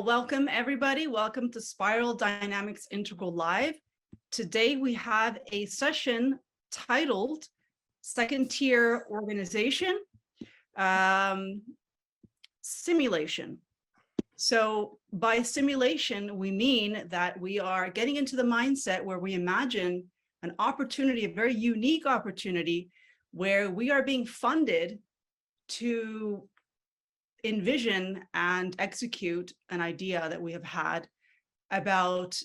welcome everybody. Welcome to Spiral Dynamics Integral Live. Today we have a session titled Second Tier Organization Simulation. So by simulation, we mean that we are getting into the mindset where we imagine an opportunity, a very unique opportunity, where we are being funded to envision and execute an idea that we have had about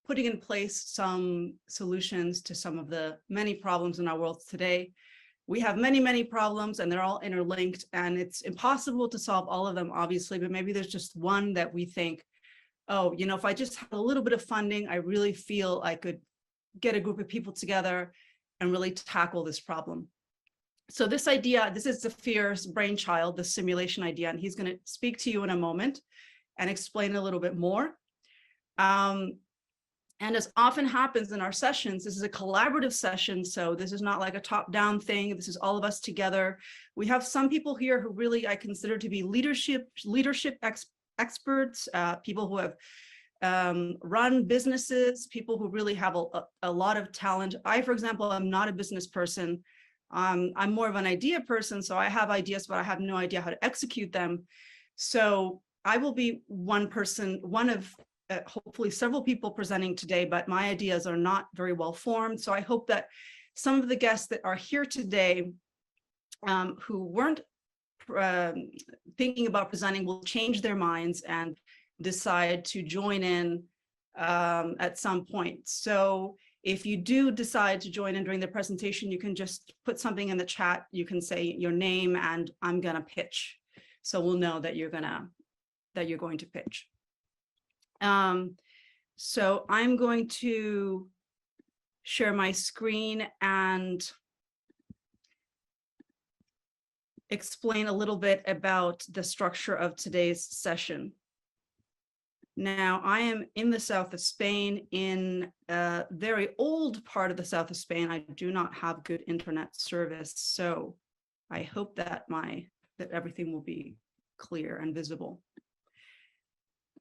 putting in place some solutions to some of the many problems in our world today. We have many, many problems and they're all interlinked, and it's impossible to solve all of them, obviously, but maybe there's just one that we think, oh, you know, if I just have a little bit of funding, I really feel I could get a group of people together and really tackle this problem. So this idea, this is Zafir's brainchild, the simulation idea, and he's going to speak to you in a moment and explain a little bit more. And as often happens in our sessions, this is a collaborative session, so this is not like a top-down thing. This is all of us together. We have some people here who really I consider to be leadership experts, people who have run businesses, people who really have a lot of talent. I, for example, am not a business person. I'm more of an idea person, so I have ideas, but I have no idea how to execute them. So I will be one person, one of hopefully several people presenting today, but my ideas are not very well formed. So I hope that some of the guests that are here today who weren't thinking about presenting will change their minds and decide to join in at some point. So if you do decide to join in during the presentation, you can just put something in the chat. You can say your name and I'm gonna pitch. So we'll know that you're going to pitch. So I'm going to share my screen and explain a little bit about the structure of today's session. Now, I am in the south of Spain, in a very old part of the south of Spain. I do not have good internet service, so I hope that everything will be clear and visible.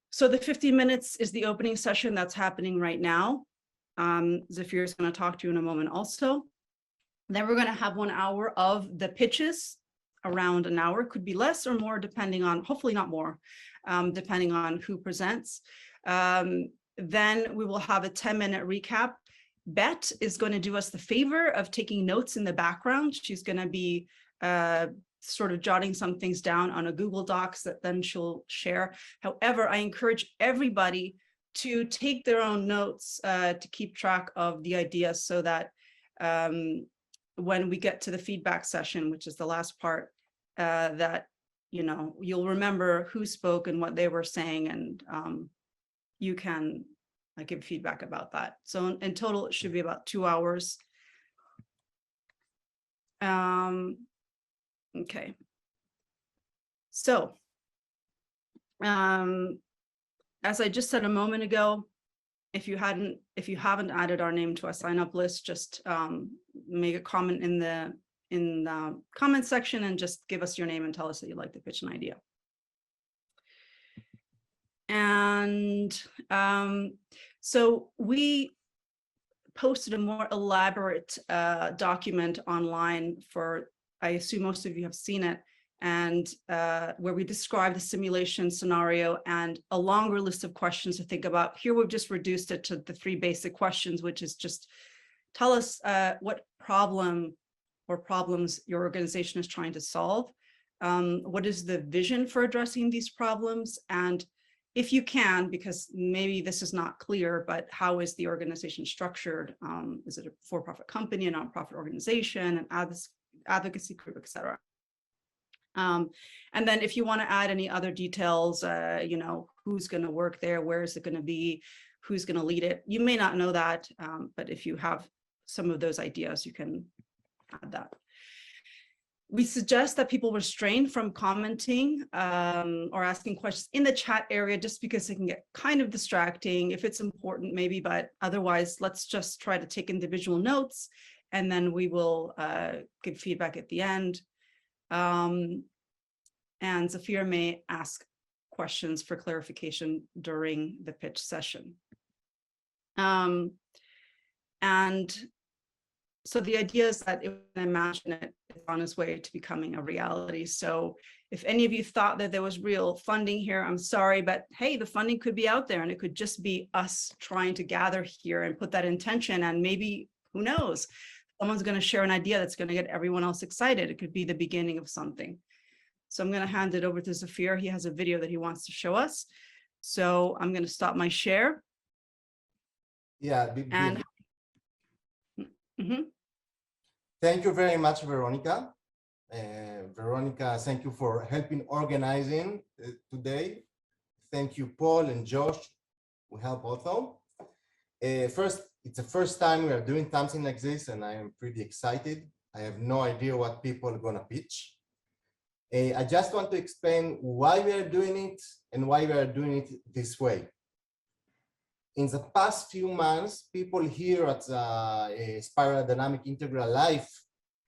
So the 50 minutes is the opening session that's happening right now. Zafir is going to talk to you in a moment also. Then we're going to have 1 hour of the pitches, around an hour, could be less or more, depending on, hopefully not more, depending on who presents. Then we will have a 10-minute recap. Bet is going to do us the favor of taking notes in the background. She's going to be sort of jotting some things down on a Google Docs that then she'll share. However, I encourage everybody to take their own notes to keep track of the ideas, so that when we get to the feedback session, which is the last part, that you'll remember who spoke and what they were saying, and you can give feedback about that. So in total, it should be about 2 hours. Okay. So, as I just said a moment ago, if you haven't added our name to a sign-up list, just make a comment in the comment section and just give us your name and tell us that you'd like to pitch an idea. And so we posted a more elaborate document online for, I assume most of you have seen it, and where we describe the simulation scenario and a longer list of questions to think about. Here we've just reduced it to the 3 basic questions, which is just tell us what problem or problems your organization is trying to solve. What is the vision for addressing these problems? And if you can, because maybe this is not clear, but how is the organization structured? Is it a for-profit company, a nonprofit organization, an advocacy group, etc.? And then if you want to add any other details, who's going to work there, where is it going to be, who's going to lead it? You may not know that, but if you have some of those ideas, you can add that. We suggest that people restrain from commenting or asking questions in the chat area, just because it can get kind of distracting. If it's important, maybe, but otherwise, let's just try to take individual notes, and then we will give feedback at the end. And Zafir may ask questions for clarification during the pitch session. And so the idea is that if you imagine it, it's on its way to becoming a reality. So if any of you thought that there was real funding here, I'm sorry, but hey, the funding could be out there, and it could just be us trying to gather here and put that intention. And maybe, who knows, someone's going to share an idea that's going to get everyone else excited. It could be the beginning of something. So I'm going to hand it over to Zafir. He has a video that he wants to show us. So I'm going to stop my share. Yeah. Mm-hmm. Thank you very much, Veronica. Veronica, thank you for helping organizing today. Thank you, Paul and Josh, who help also. First, it's the first time we are doing something like this, and I am pretty excited. I have no idea what people are going to pitch. I just want to explain why we are doing it and why we are doing it this way. In the past few months, people here at the Spiral Dynamic Integral Life,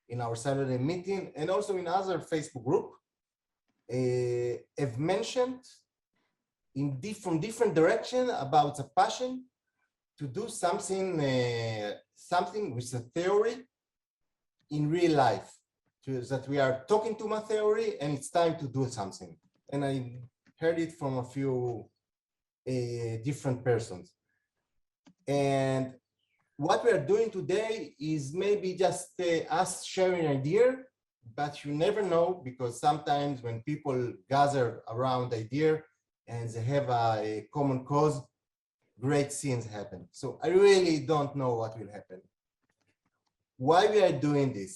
in our Saturday meeting, and also in other Facebook group, have mentioned from different direction about the passion to do something, something with a theory in real life, that we are talking to my theory and it's time to do something. And I heard it from a few different persons. And what we are doing today is maybe just us sharing an idea, but you never know, because sometimes when people gather around idea and they have a common cause, great things happen. So I really don't know what will happen. Why we are doing this?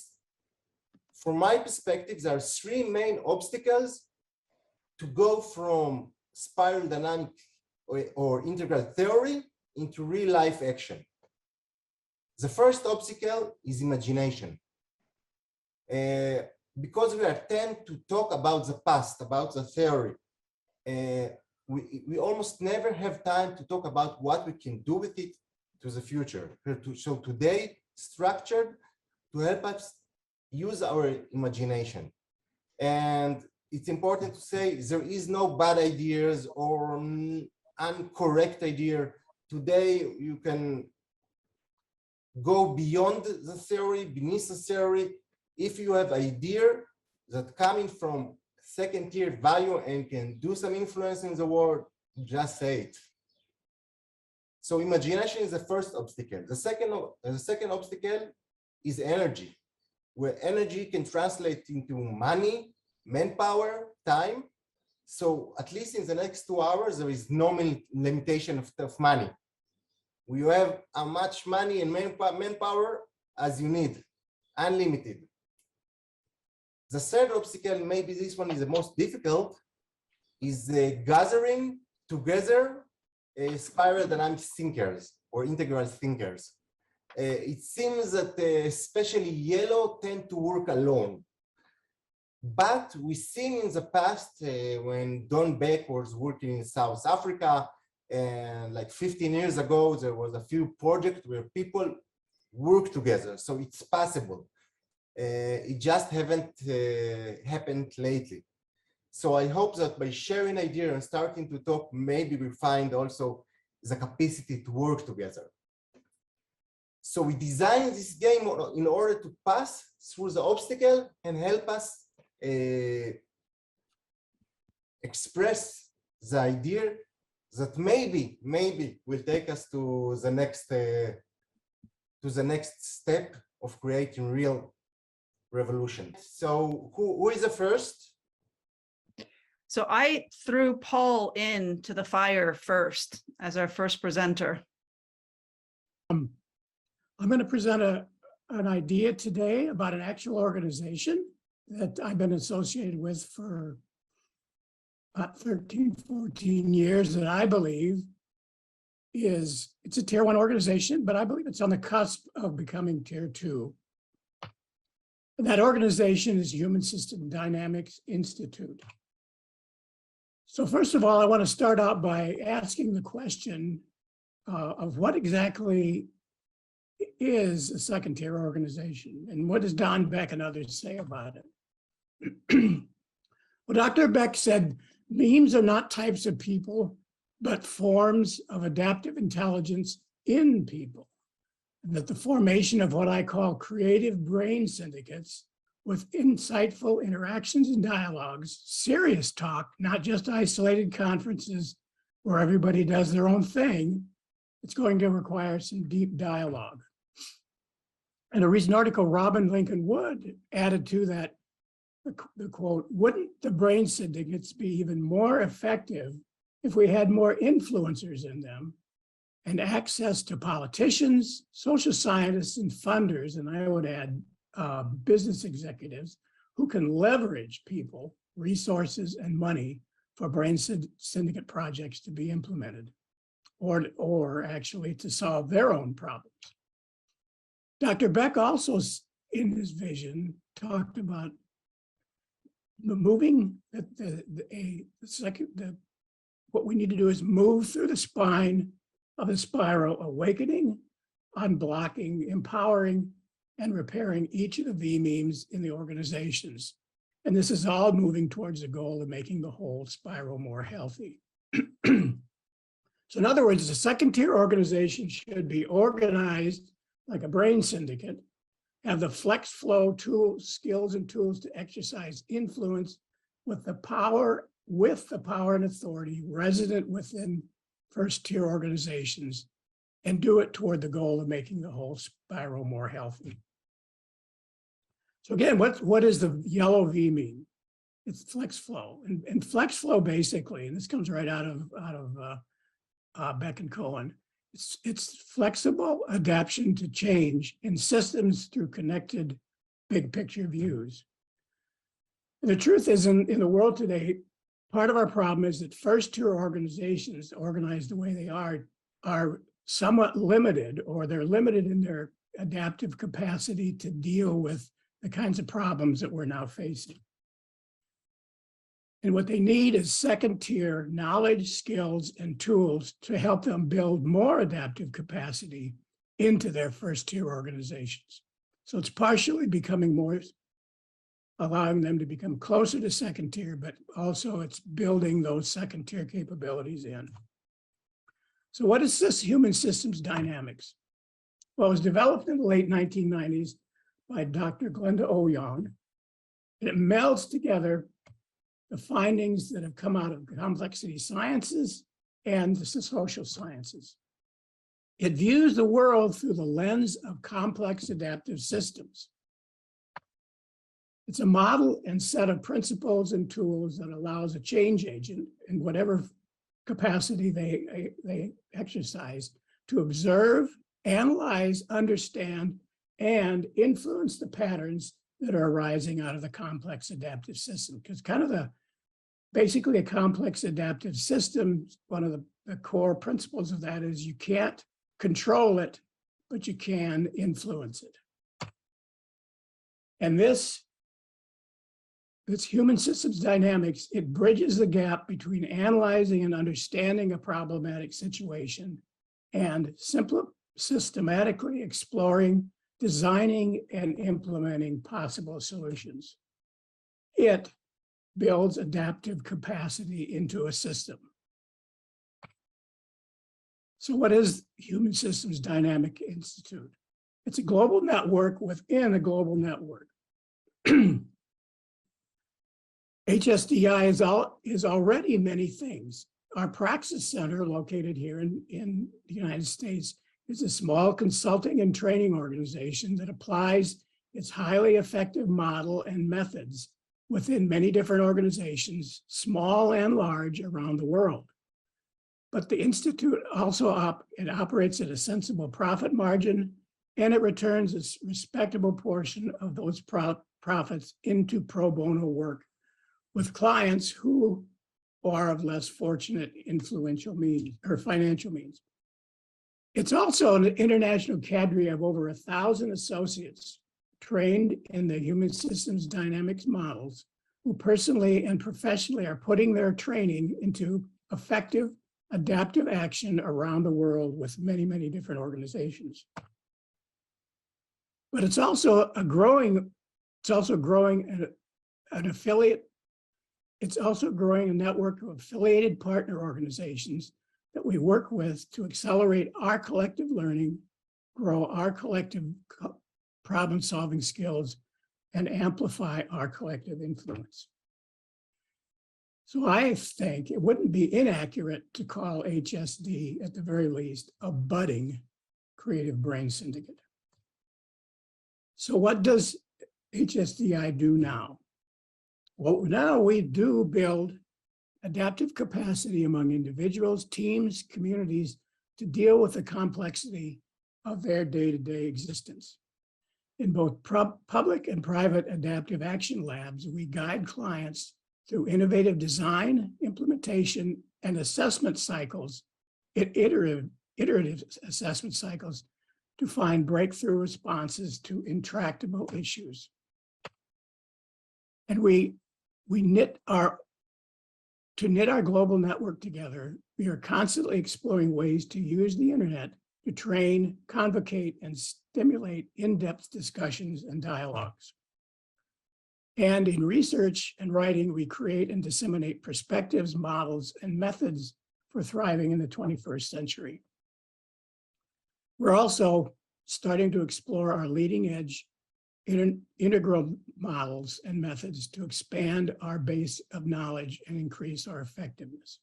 From my perspective, there are three main obstacles to go from spiral dynamic or integral theory into real life action. The first obstacle is imagination. Because we tend to talk about the past, about the theory, we almost never have time to talk about what we can do with it to the future. So today, structured to help us use our imagination. And it's important to say there is no bad ideas or incorrect idea. Today, you can go beyond the theory, beneath the theory. If you have idea that coming from second tier value and can do some influence in the world, just say it. So imagination is the first obstacle. The second obstacle is energy, where energy can translate into money, manpower, time. So at least in the next 2 hours, there is no limitation of money. We have as much money and manpower as you need, unlimited. The third obstacle, maybe this one is the most difficult, is gathering together spiral dynamic thinkers or integral thinkers. It seems that especially yellow tend to work alone. But we've seen in the past when Don Beck was working in South Africa, and like 15 years ago, there was a few projects where people work together. So it's possible. It just haven't happened lately. So I hope that by sharing ideas and starting to talk, maybe we find also the capacity to work together. So we designed this game in order to pass through the obstacle and help us express the idea that maybe will take us to the next step of creating real revolution. So who is the first? So I threw Paul into the fire first as our first presenter. I'm going to present an idea today about an actual organization that I've been associated with for 13, 14 years that I believe it's a tier 1 organization, but I believe it's on the cusp of becoming tier 2. And that organization is Human System Dynamics Institute. So first of all, I want to start out by asking the question of what exactly is a second tier organization, and what does Don Beck and others say about it? Well, Dr. Beck said memes are not types of people, but forms of adaptive intelligence in people. And that the formation of what I call creative brain syndicates with insightful interactions and dialogues, serious talk, not just isolated conferences where everybody does their own thing. It's going to require some deep dialogue. In a recent article, Robin Lincoln Wood added to that the quote, "Wouldn't the brain syndicates be even more effective if we had more influencers in them and access to politicians, social scientists, and funders," and I would add business executives, who can leverage people, resources, and money for brain syndicate projects to be implemented, or actually to solve their own problems. Dr. Beck also, in his vision, talked about moving what we need to do is move through the spine of the spiral, awakening, unblocking, empowering, and repairing each of the V memes in the organizations. And this is all moving towards the goal of making the whole spiral more healthy. So in other words, the second tier organization should be organized like a brain syndicate, have the flex flow tools, skills and tools to exercise influence with the power and authority resident within first tier organizations, and do it toward the goal of making the whole spiral more healthy. So again, what does the yellow V mean? It's flex flow, and flex flow basically, and this comes right out of Beck and Cohen. It's flexible adaptation to change in systems through connected big picture views. And the truth is, in the world today, part of our problem is that first tier organizations organized the way they are somewhat limited, or they're limited in their adaptive capacity to deal with the kinds of problems that we're now facing. And what they need is second tier knowledge, skills, and tools to help them build more adaptive capacity into their first tier organizations. So it's partially becoming more, allowing them to become closer to second tier, but also it's building those second tier capabilities in. So what is this human systems dynamics? Well, it was developed in the late 1990s by Dr. Glenda Oyoung. And it melds together the findings that have come out of complexity sciences and the social sciences. It views the world through the lens of complex adaptive systems. It's a model and set of principles and tools that allows a change agent in whatever capacity they exercise to observe, analyze, understand, and influence the patterns that are arising out of the complex adaptive system. Because basically a complex adaptive system, one of the core principles of that is you can't control it, but you can influence it. And this human systems dynamics, it bridges the gap between analyzing and understanding a problematic situation and systematically exploring, designing, and implementing possible solutions. It builds adaptive capacity into a system. So what is Human Systems Dynamic Institute? It's a global network within a global network. HSDI is already many things. Our Praxis Center, located here in the United States, is a small consulting and training organization that applies its highly effective model and methods within many different organizations, small and large, around the world. But the Institute also operates at a sensible profit margin, and it returns a respectable portion of those profits into pro bono work with clients who are of less fortunate influential means or financial means. It's also an international cadre of over 1,000 associates trained in the human systems dynamics models, who personally and professionally are putting their training into effective adaptive action around the world with many, many different organizations. But it's also growing an affiliate It's also growing a network of affiliated partner organizations that we work with to accelerate our collective learning, grow our collective problem-solving skills, and amplify our collective influence. So I think it wouldn't be inaccurate to call HSD, at the very least, a budding creative brain syndicate. So what does HSDI do now? Well, now we do build adaptive capacity among individuals, teams, communities to deal with the complexity of their day-to-day existence. In both public and private adaptive action labs, we guide clients through innovative design, implementation, and assessment cycles, iterative assessment cycles, to find breakthrough responses to intractable issues. And to knit our global network together, we are constantly exploring ways to use the internet to train, convocate, and stimulate in-depth discussions and dialogues. And in research and writing, we create and disseminate perspectives, models, and methods for thriving in the 21st century. We're also starting to explore our leading edge integral models and methods to expand our base of knowledge and increase our effectiveness.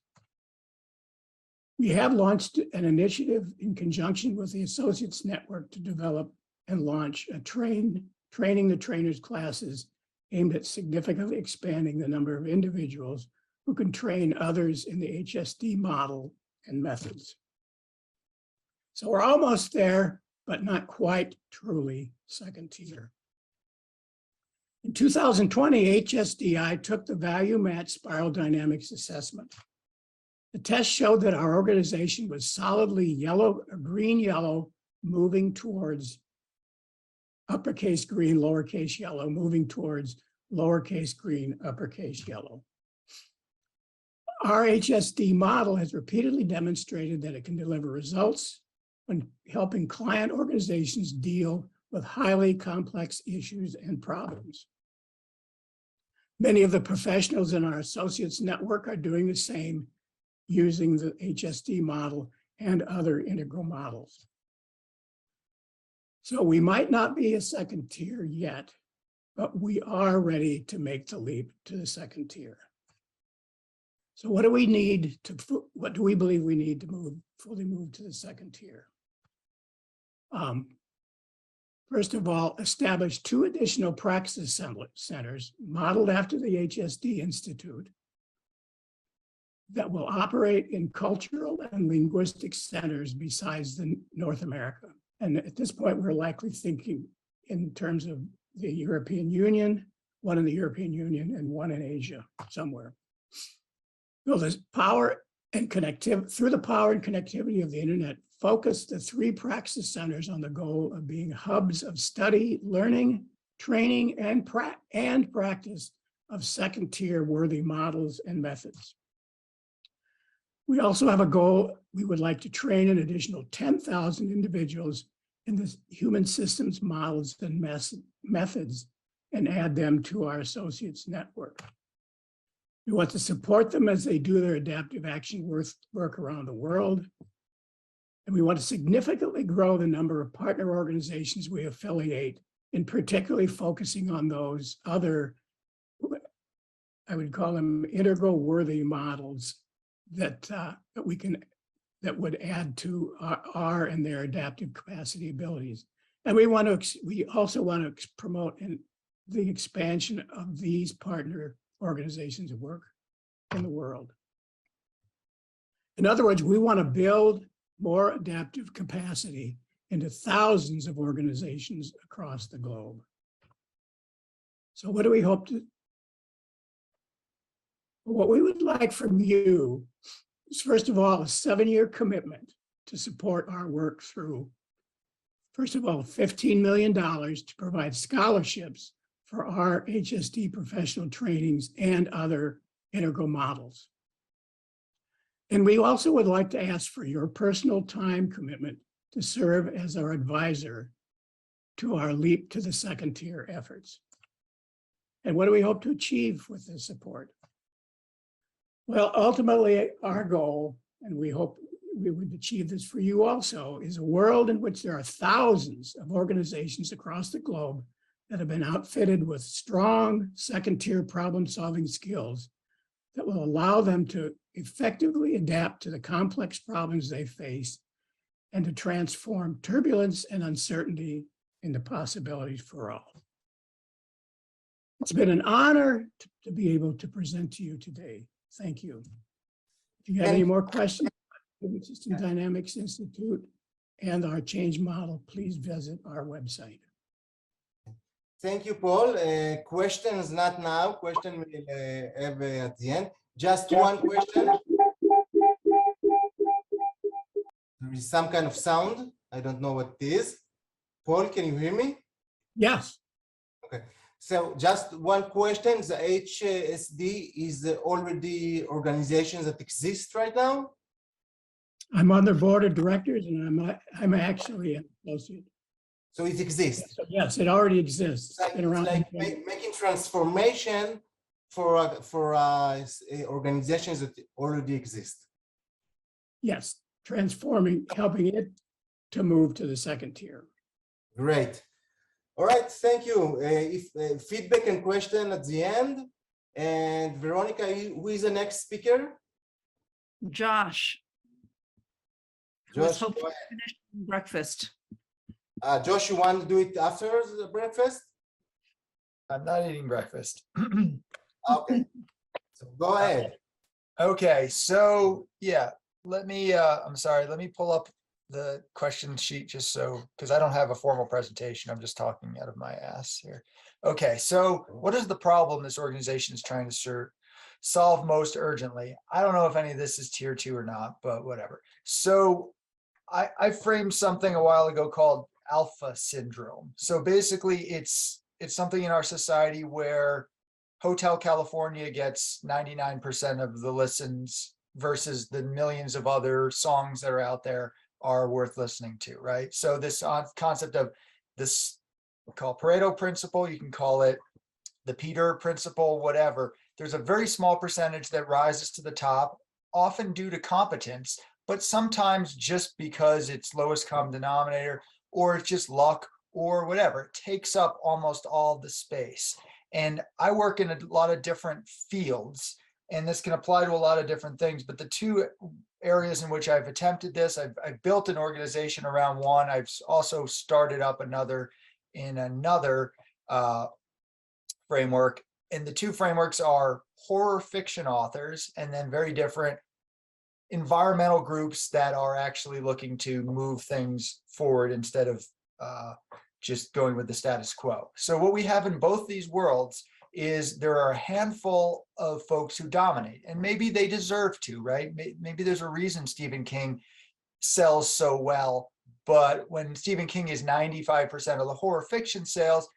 We have launched an initiative in conjunction with the Associates Network to develop and launch a training the trainers classes aimed at significantly expanding the number of individuals who can train others in the HSD model and methods. So we're almost there, but not quite truly second tier. In 2020, HSDI took the value match spiral dynamics assessment. The test showed that our organization was solidly green-yellow, moving towards uppercase green, lowercase yellow, moving towards lowercase green, uppercase yellow. Our HSD model has repeatedly demonstrated that it can deliver results when helping client organizations deal with highly complex issues and problems. Many of the professionals in our associates network are doing the same using the HSD model and other integral models. So we might not be a second tier yet, but we are ready to make the leap to the second tier. So what do we believe we need to fully move to the second tier? First of all, establish 2 additional practice centers modeled after the HSD Institute that will operate in cultural and linguistic centers besides North America. And at this point, we're likely thinking in terms of the European Union, one in the European Union and one in Asia somewhere. So there's power and connectivity, through the power and connectivity of the internet, focus the 3 praxis centers on the goal of being hubs of study, learning, training, and practice of second tier worthy models and methods. We also have a goal. We would like to train an additional 10,000 individuals in the human systems models and methods and add them to our associates network. We want to support them as they do their adaptive action work around the world. And we want to significantly grow the number of partner organizations we affiliate, and particularly focusing on those other, I would call them integral worthy models that would add to our and their adaptive capacity abilities. And we also want to promote the expansion of these partner organizations of work in the world. In other words, we want to build more adaptive capacity into thousands of organizations across the globe. So what do we hope to? What we would like from you is, first of all, a 7-year commitment to support our work through, first of all, $15 million to provide scholarships for our HSD professional trainings and other integral models. And we also would like to ask for your personal time commitment to serve as our advisor to our leap to the second tier efforts. And what do we hope to achieve with this support? Well, ultimately, our goal, and we hope we would achieve this for you also, is a world in which there are thousands of organizations across the globe that have been outfitted with strong second-tier problem-solving skills that will allow them to effectively adapt to the complex problems they face and to transform turbulence and uncertainty into possibilities for all. It's been an honor to be able to present to you today. Thank you. If you have any more questions, about the System Dynamics Institute and our change model, please visit our website. Thank you, Paul. Questions not now. Question we'll have at the end. Just one question. There is some kind of sound. I don't know what it is. Paul, can you hear me? Yes. Okay. So just one question. The HSD is already organizations that exist right now? I'm on the board of directors and I'm actually an associate. So it exists. So yes, it already exists. It's like, It's been around. making transformation for organizations that already exist. Yes, transforming, helping it to move to the second tier. Great. All right, thank you. If feedback and question at the end. And Veronica, who is the next speaker? Josh. Josh, Hope finish breakfast. Josh, you want to do it after the breakfast? I'm not eating breakfast. Okay, so go ahead. Okay, so yeah, let me, I'm sorry, let me pull up the question sheet just so, because I don't have a formal presentation. I'm just talking out of my ass here. Okay, so what is the problem this organization is trying to solve most urgently? I don't know if any of this is tier 2 or not, but whatever. So I framed something a while ago called alpha syndrome. So basically it's something in our society where Hotel California gets 99% of the listens versus the millions of other songs that are out there are worth listening to, right? So this concept of this, we call Pareto principle, you can call it the Peter principle, whatever. There's a very small percentage that rises to the top, often due to competence, but sometimes just because it's lowest common denominator, or it's just luck, or whatever. It takes up almost all the space. And I work in a lot of different fields, and this can apply to a lot of different things. But the two areas in which I've attempted this, I've built an organization around one. I've also started up another in another framework. And the two frameworks are horror fiction authors, and then very different environmental groups that are actually looking to move things forward instead of just going with the status quo. So what we have in both these worlds is there are a handful of folks who dominate, and maybe they deserve to, right? Maybe there's a reason Stephen King sells so well, but when Stephen King is 95% of the horror fiction sales,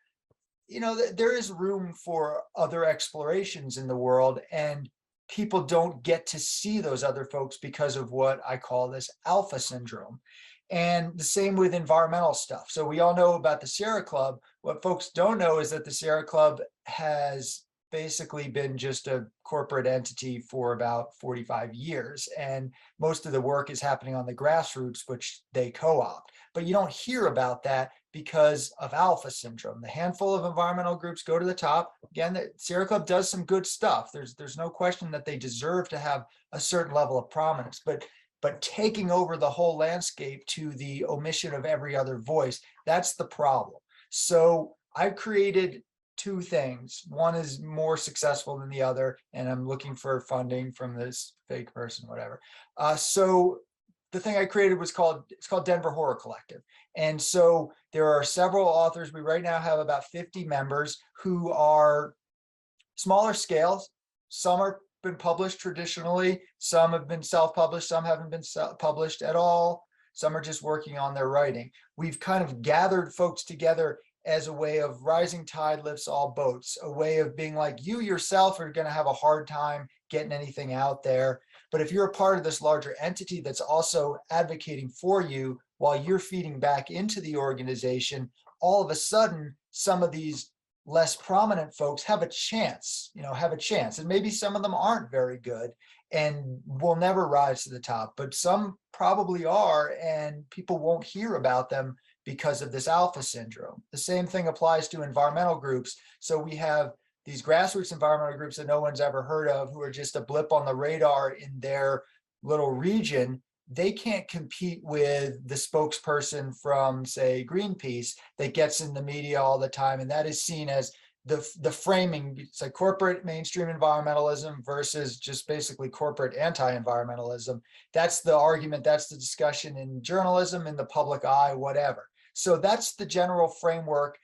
you know, there is room for other explorations in the world, and people don't get to see those other folks because of what I call this alpha syndrome. And the same with environmental stuff. So we all know about the Sierra Club. What folks don't know is that the Sierra Club has basically been just a corporate entity for about 45 years. And most of the work is happening on the grassroots, which they co-opt. But you don't hear about that because of alpha syndrome. The handful of environmental groups go to the top. Again, the Sierra Club does some good stuff. There's no question that they deserve to have a certain level of prominence, but taking over the whole landscape to the omission of every other voice, that's the problem. So I've created two things. One is more successful than the other, and I'm looking for funding from this fake person, whatever. So the thing I created was called Denver Horror Collective. And so there are several authors. We right now have about 50 members who are smaller scales. Some are been published traditionally, some have been self-published, some haven't been published at all, some are just working on their writing. We've kind of gathered folks together as a way of rising tide lifts all boats, a way of being like, you yourself are going to have a hard time getting anything out there, but if you're a part of this larger entity that's also advocating for you while you're feeding back into the organization, all of a sudden some of these less prominent folks have a chance, and maybe some of them aren't very good. and will never rise to the top, but some probably are, and people won't hear about them because of this alpha syndrome. The same thing applies to environmental groups. So we have these grassroots environmental groups that no one's ever heard of, who are just a blip on the radar in their little region. They can't compete with the spokesperson from, say, Greenpeace that gets in the media all the time, and that is seen as the framing. It's like corporate mainstream environmentalism versus just basically corporate anti-environmentalism. That's the argument, that's the discussion in journalism, in the public eye, whatever. So that's the general framework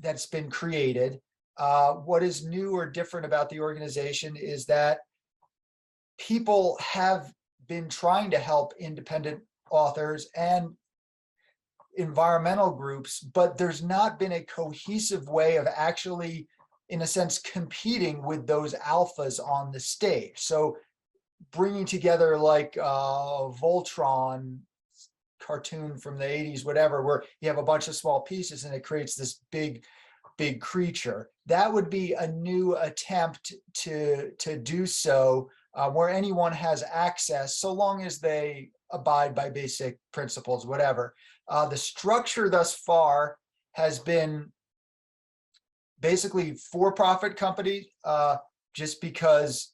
that's been created. What is new or different about the organization is that people have been trying to help independent authors and environmental groups, but there's not been a cohesive way of actually, in a sense, competing with those alphas on the stage. So bringing together like Voltron cartoon from the 80s, whatever, where you have a bunch of small pieces and it creates this big creature. That would be a new attempt to do so, where anyone has access, so long as they abide by basic principles, whatever. The structure thus far has been basically for-profit companies, just because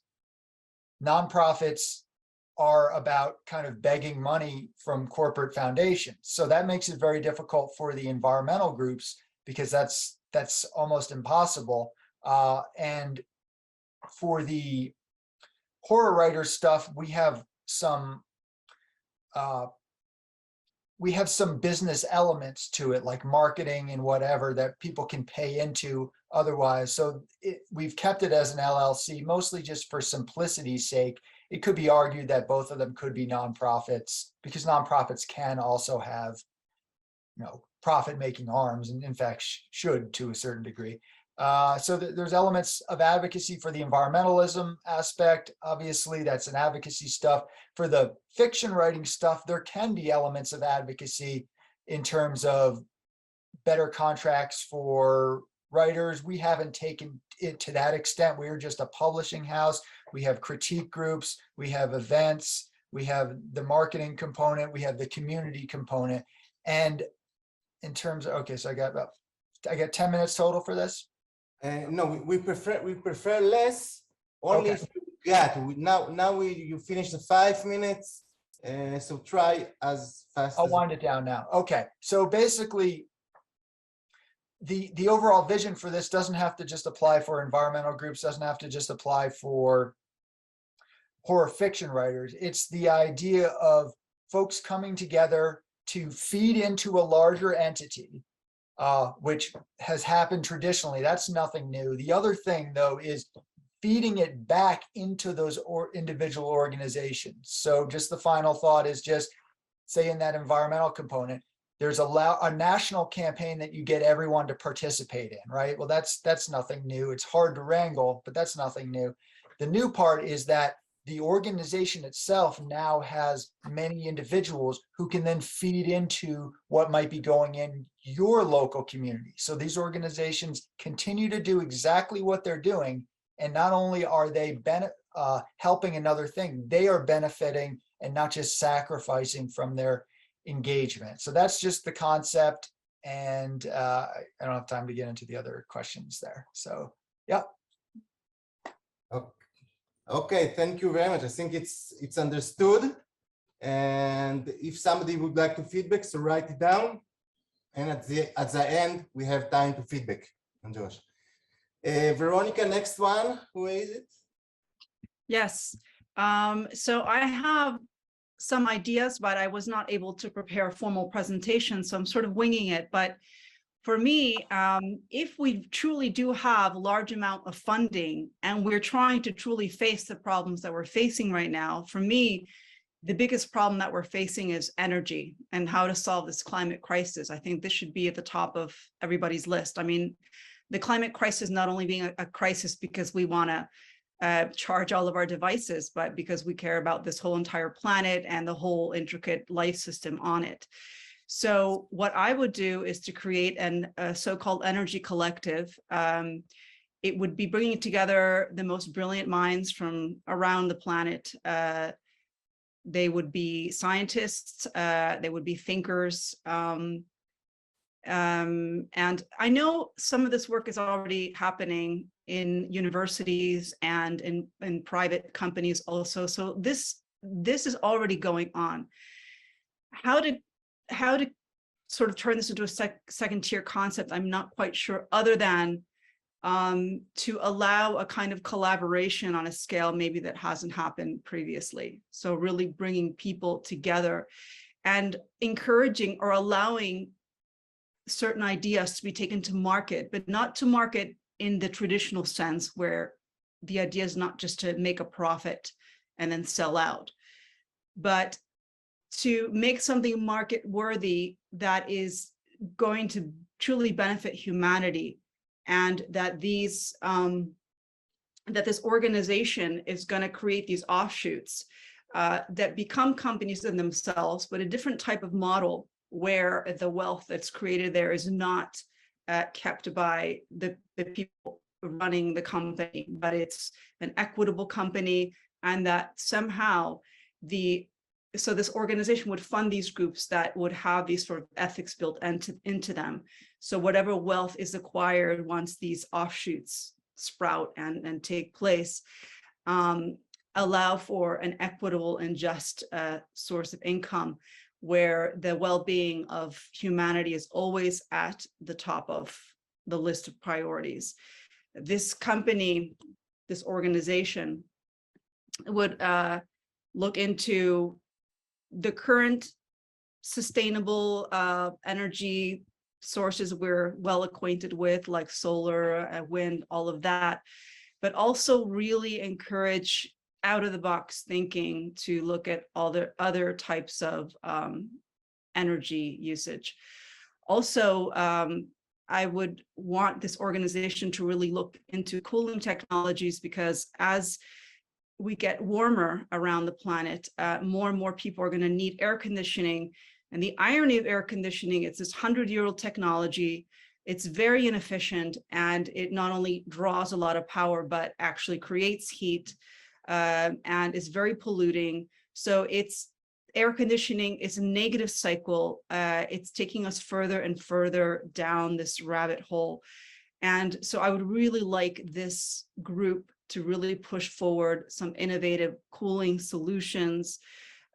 nonprofits are about kind of begging money from corporate foundations. So that makes it very difficult for the environmental groups, because that's almost impossible. And for the horror writer stuff, we have some business elements to it, like marketing and whatever, that people can pay into otherwise. So we've kept it as an LLC, mostly just for simplicity's sake. It could be argued that both of them could be nonprofits, because nonprofits can also have, profit-making arms, and in fact should to a certain degree. So there's elements of advocacy for the environmentalism aspect. Obviously, that's an advocacy stuff. For the fiction writing stuff, there can be elements of advocacy in terms of better contracts for writers. We haven't taken it to that extent. We're just a publishing house. We have critique groups, we have events, we have the marketing component, we have the community component. And in terms of, okay, so I got 10 minutes total for this. No, we prefer less. Only Okay. if you got. You finished the 5 minutes, so try as fast. I'll as wind it down now. Okay, so basically, the overall vision for this doesn't have to just apply for environmental groups, doesn't have to just apply for horror fiction writers. It's the idea of folks coming together to feed into a larger entity, which has happened traditionally. That's nothing new. The other thing, though, is feeding it back into those individual organizations. So just the final thought is just, say in that environmental component, there's a national campaign that you get everyone to participate in, right? Well, that's nothing new. It's hard to wrangle, but that's nothing new. The new part is that the organization itself now has many individuals who can then feed into what might be going in your local community. So these organizations continue to do exactly what they're doing. And not only are they helping another thing, they are benefiting and not just sacrificing from their engagement. So that's just the concept. And I don't have time to get into the other questions there. So, yeah. Okay, thank you very much. I think it's understood. And if somebody would like to feedback, so write it down. And at the end, we have time to feedback. And Josh. Veronica, next one. Who is it? Yes. So I have some ideas, but I was not able to prepare a formal presentation, so I'm sort of winging it. But for me, if we truly do have a large amount of funding and we're trying to truly face the problems that we're facing right now, for me, the biggest problem that we're facing is energy and how to solve this climate crisis. I think this should be at the top of everybody's list. I mean, the climate crisis not only being a crisis because we want to charge all of our devices, but because we care about this whole entire planet and the whole intricate life system on it. So what I would do is to create a so-called energy collective. it would be bringing together the most brilliant minds from around the planet. They would be scientists, they would be thinkers. And I know some of this work is already happening in universities and in private companies also. So this is already going on. How to sort of turn this into a second tier concept, I'm not quite sure, other than to allow a kind of collaboration on a scale maybe that hasn't happened previously. So really bringing people together and encouraging or allowing certain ideas to be taken to market, but not to market in the traditional sense where the idea is not just to make a profit and then sell out, but to make something market worthy that is going to truly benefit humanity, and that these that this organization is going to create these offshoots that become companies in themselves, but a different type of model where the wealth that's created there is not kept by the people running the company, but it's an equitable company, and that somehow so this organization would fund these groups that would have these sort of ethics built into them. So whatever wealth is acquired once these offshoots sprout and take place, allow for an equitable and just source of income, where the well-being of humanity is always at the top of the list of priorities. This company, this organization, would look into the current sustainable energy sources we're well acquainted with, like solar, wind, all of that, but also really encourage out-of-the-box thinking to look at all the other types of energy usage. Also, I would want this organization to really look into cooling technologies, because as we get warmer around the planet, more and more people are going to need air conditioning. And the irony of air conditioning, it's this 100-year-old technology. It's very inefficient, and it not only draws a lot of power, but actually creates heat and is very polluting. So it's air conditioning is a negative cycle. It's taking us further and further down this rabbit hole. And so I would really like this group to really push forward some innovative cooling solutions.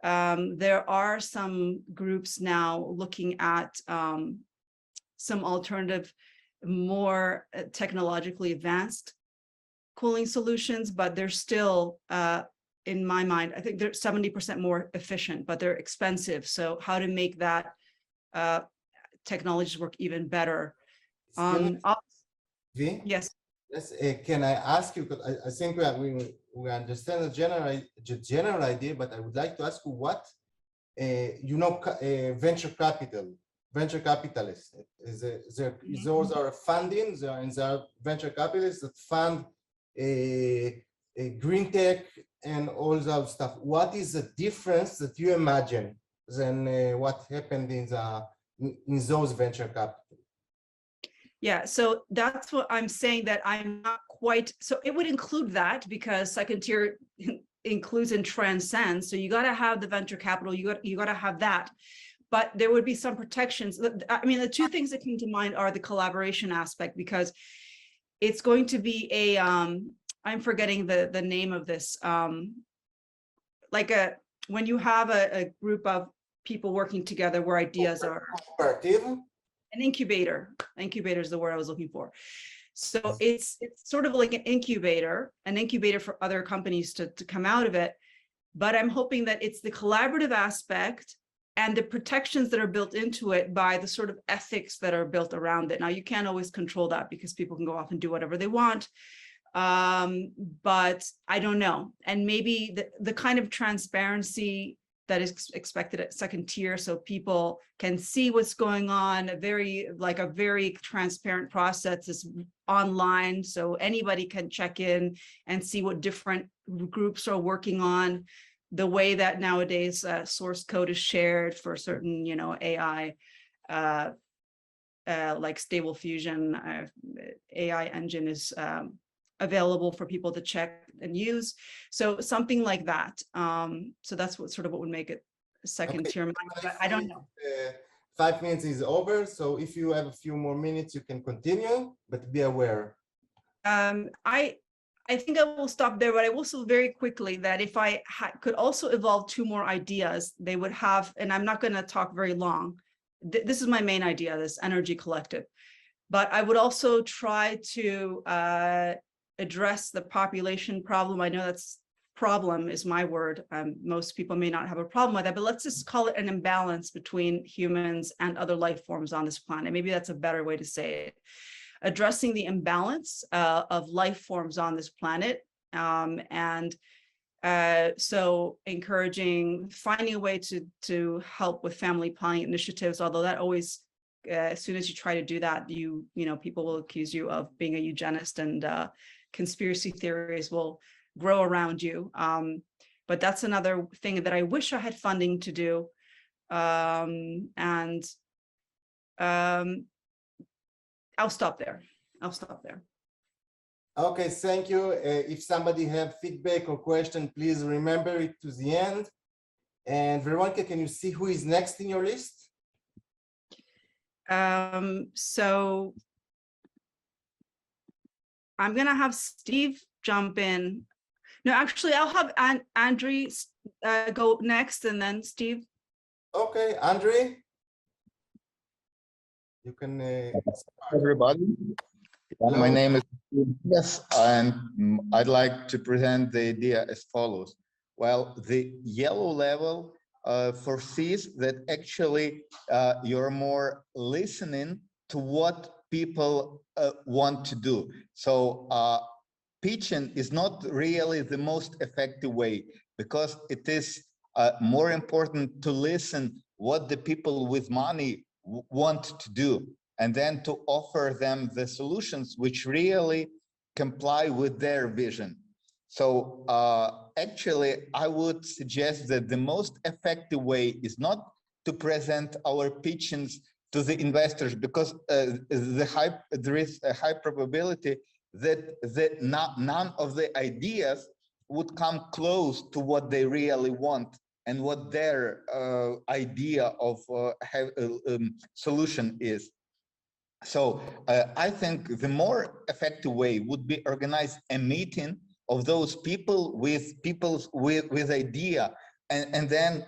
There are some groups now looking at some alternative, more technologically advanced cooling solutions, but they're still, in my mind, I think they're 70% more efficient, but they're expensive. So how to make that technologies work even better? V? Yes. Yes, can I ask you, because I think we understand the general idea, but I would like to ask you what, venture capitalists, those are funding, there are venture capitalists that fund green tech and all that stuff. What is the difference that you imagine than what happened in those venture capital? Yeah, so that's what I'm saying, that I'm not quite, so it would include that, because second tier includes and transcends. So you got to have the venture capital, you got to have that, but there would be some protections. I mean, the two things that came to mind are the collaboration aspect, because it's going to be a, I'm forgetting the name of this, like when you have a group of people working together where ideas are. Cooperative? An incubator. Incubator is the word I was looking for. So it's sort of like an incubator for other companies to come out of it. But I'm hoping that it's the collaborative aspect and the protections that are built into it by the sort of ethics that are built around it. Now, you can't always control that, because people can go off and do whatever they want. But I don't know. And maybe the kind of transparency that is expected at second tier, so people can see what's going on, a very transparent process is online, so anybody can check in and see what different groups are working on, the way that nowadays source code is shared for certain, AI like Stable Fusion AI engine is available for people to check and use. So something like that. So that's what sort of what would make it second Okay. tier. But I don't know. 5 minutes is over, so if you have a few more minutes, you can continue, but be aware. I think I will stop there, but I will say very quickly that if I could also evolve 2 more ideas, they would have, and I'm not going to talk very long. This is my main idea, this energy collective. But I would also try to address the population problem. I know that's problem is my word. Most people may not have a problem with that, but let's just call it an imbalance between humans and other life forms on this planet. Maybe that's a better way to say it. Addressing the imbalance of life forms on this planet. So encouraging, finding a way to help with family planning initiatives, although that always, as soon as you try to do that, you know, people will accuse you of being a eugenist, and conspiracy theories will grow around you. But that's another thing that I wish I had funding to do. I'll stop there. Okay, thank you. If somebody have feedback or question, please remember it to the end. And Veronica, can you see who is next in your list? So I'm gonna have Steve jump in. No, actually, I'll have Andre go next, and then Steve. Okay, Andre, you can. Everybody, Hello. my name is yes, and I'd like to present the idea as follows. Well, the yellow level foresees that actually you're more listening to what people want to do. So pitching is not really the most effective way, because it is more important to listen what the people with money want to do, and then to offer them the solutions which really comply with their vision. So actually, I would suggest that the most effective way is not to present our pitches to the investors, because there is a high probability that none of the ideas would come close to what they really want and what their idea of solution is. So I think the more effective way would be organize a meeting of those people with idea, and then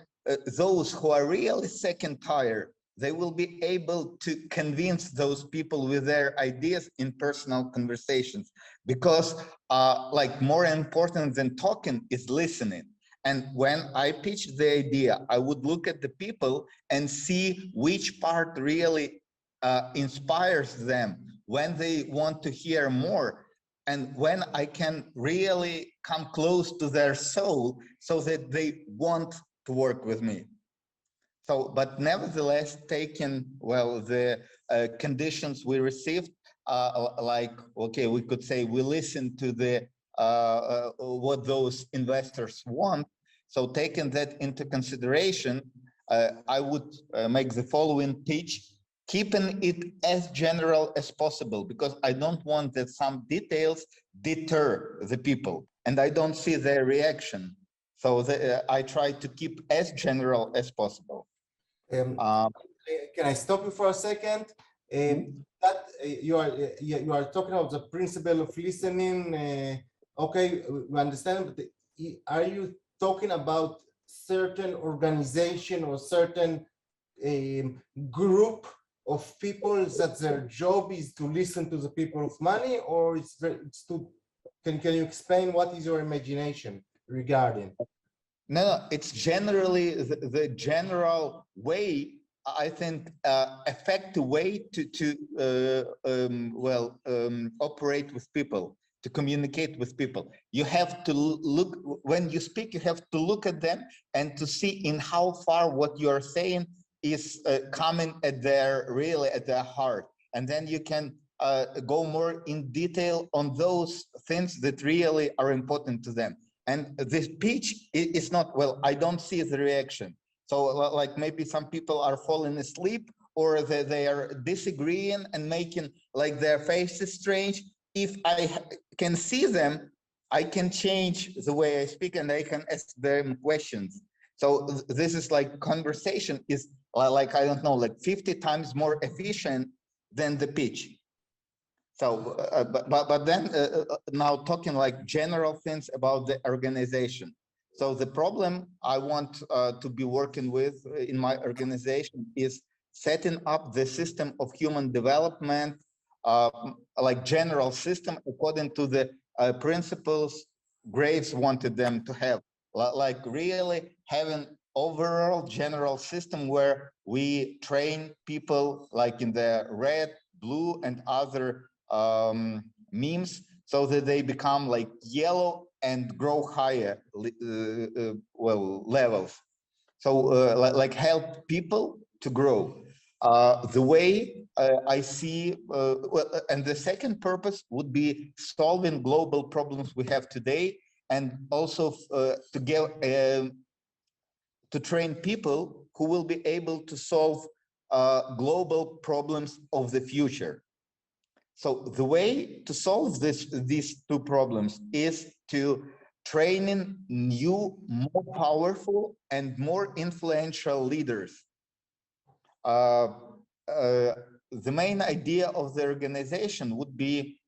those who are really sick and tired, they will be able to convince those people with their ideas in personal conversations, because like more important than talking is listening. And when I pitched the idea, I would look at the people and see which part really inspires them, when they want to hear more, and when I can really come close to their soul so that they want to work with me. So, but nevertheless, taking, well, the conditions we received, like, okay, we could say we listen to the what those investors want. So taking that into consideration, I would make the following pitch, keeping it as general as possible, because I don't want that some details deter the people, and I don't see their reaction. So I try to keep as general as possible. Can I stop you for a second? That you are talking about the principle of listening. Okay, we understand. But are you talking about certain organization or certain group of people that their job is to listen to the people of money, or it's to? Can you explain what is your imagination regarding? No, it's generally the general way, I think, effective way to operate with people, to communicate with people. You have to look, when you speak, you have to look at them and to see in how far what you are saying is coming at their heart. And then you can go more in detail on those things that really are important to them. And this pitch is not, well, I don't see the reaction. So like maybe some people are falling asleep, or they are disagreeing and making like their faces strange, if I can see them, I can change the way I speak and I can ask them questions. So this is like conversation is like, I don't know, like 50 times more efficient than the pitch. So, but then now talking like general things about the organization. So the problem I want to be working with in my organization is setting up the system of human development, like general system according to the principles Graves wanted them to have, like really having overall general system where we train people like in the red, blue, and other memes, so that they become like yellow and grow higher levels. So like help people to grow. The way I see, and the second purpose would be solving global problems we have today, and also to get to train people who will be able to solve global problems of the future. So the way to solve these two problems is to training new, more powerful and more influential leaders. The main idea of the organization would be,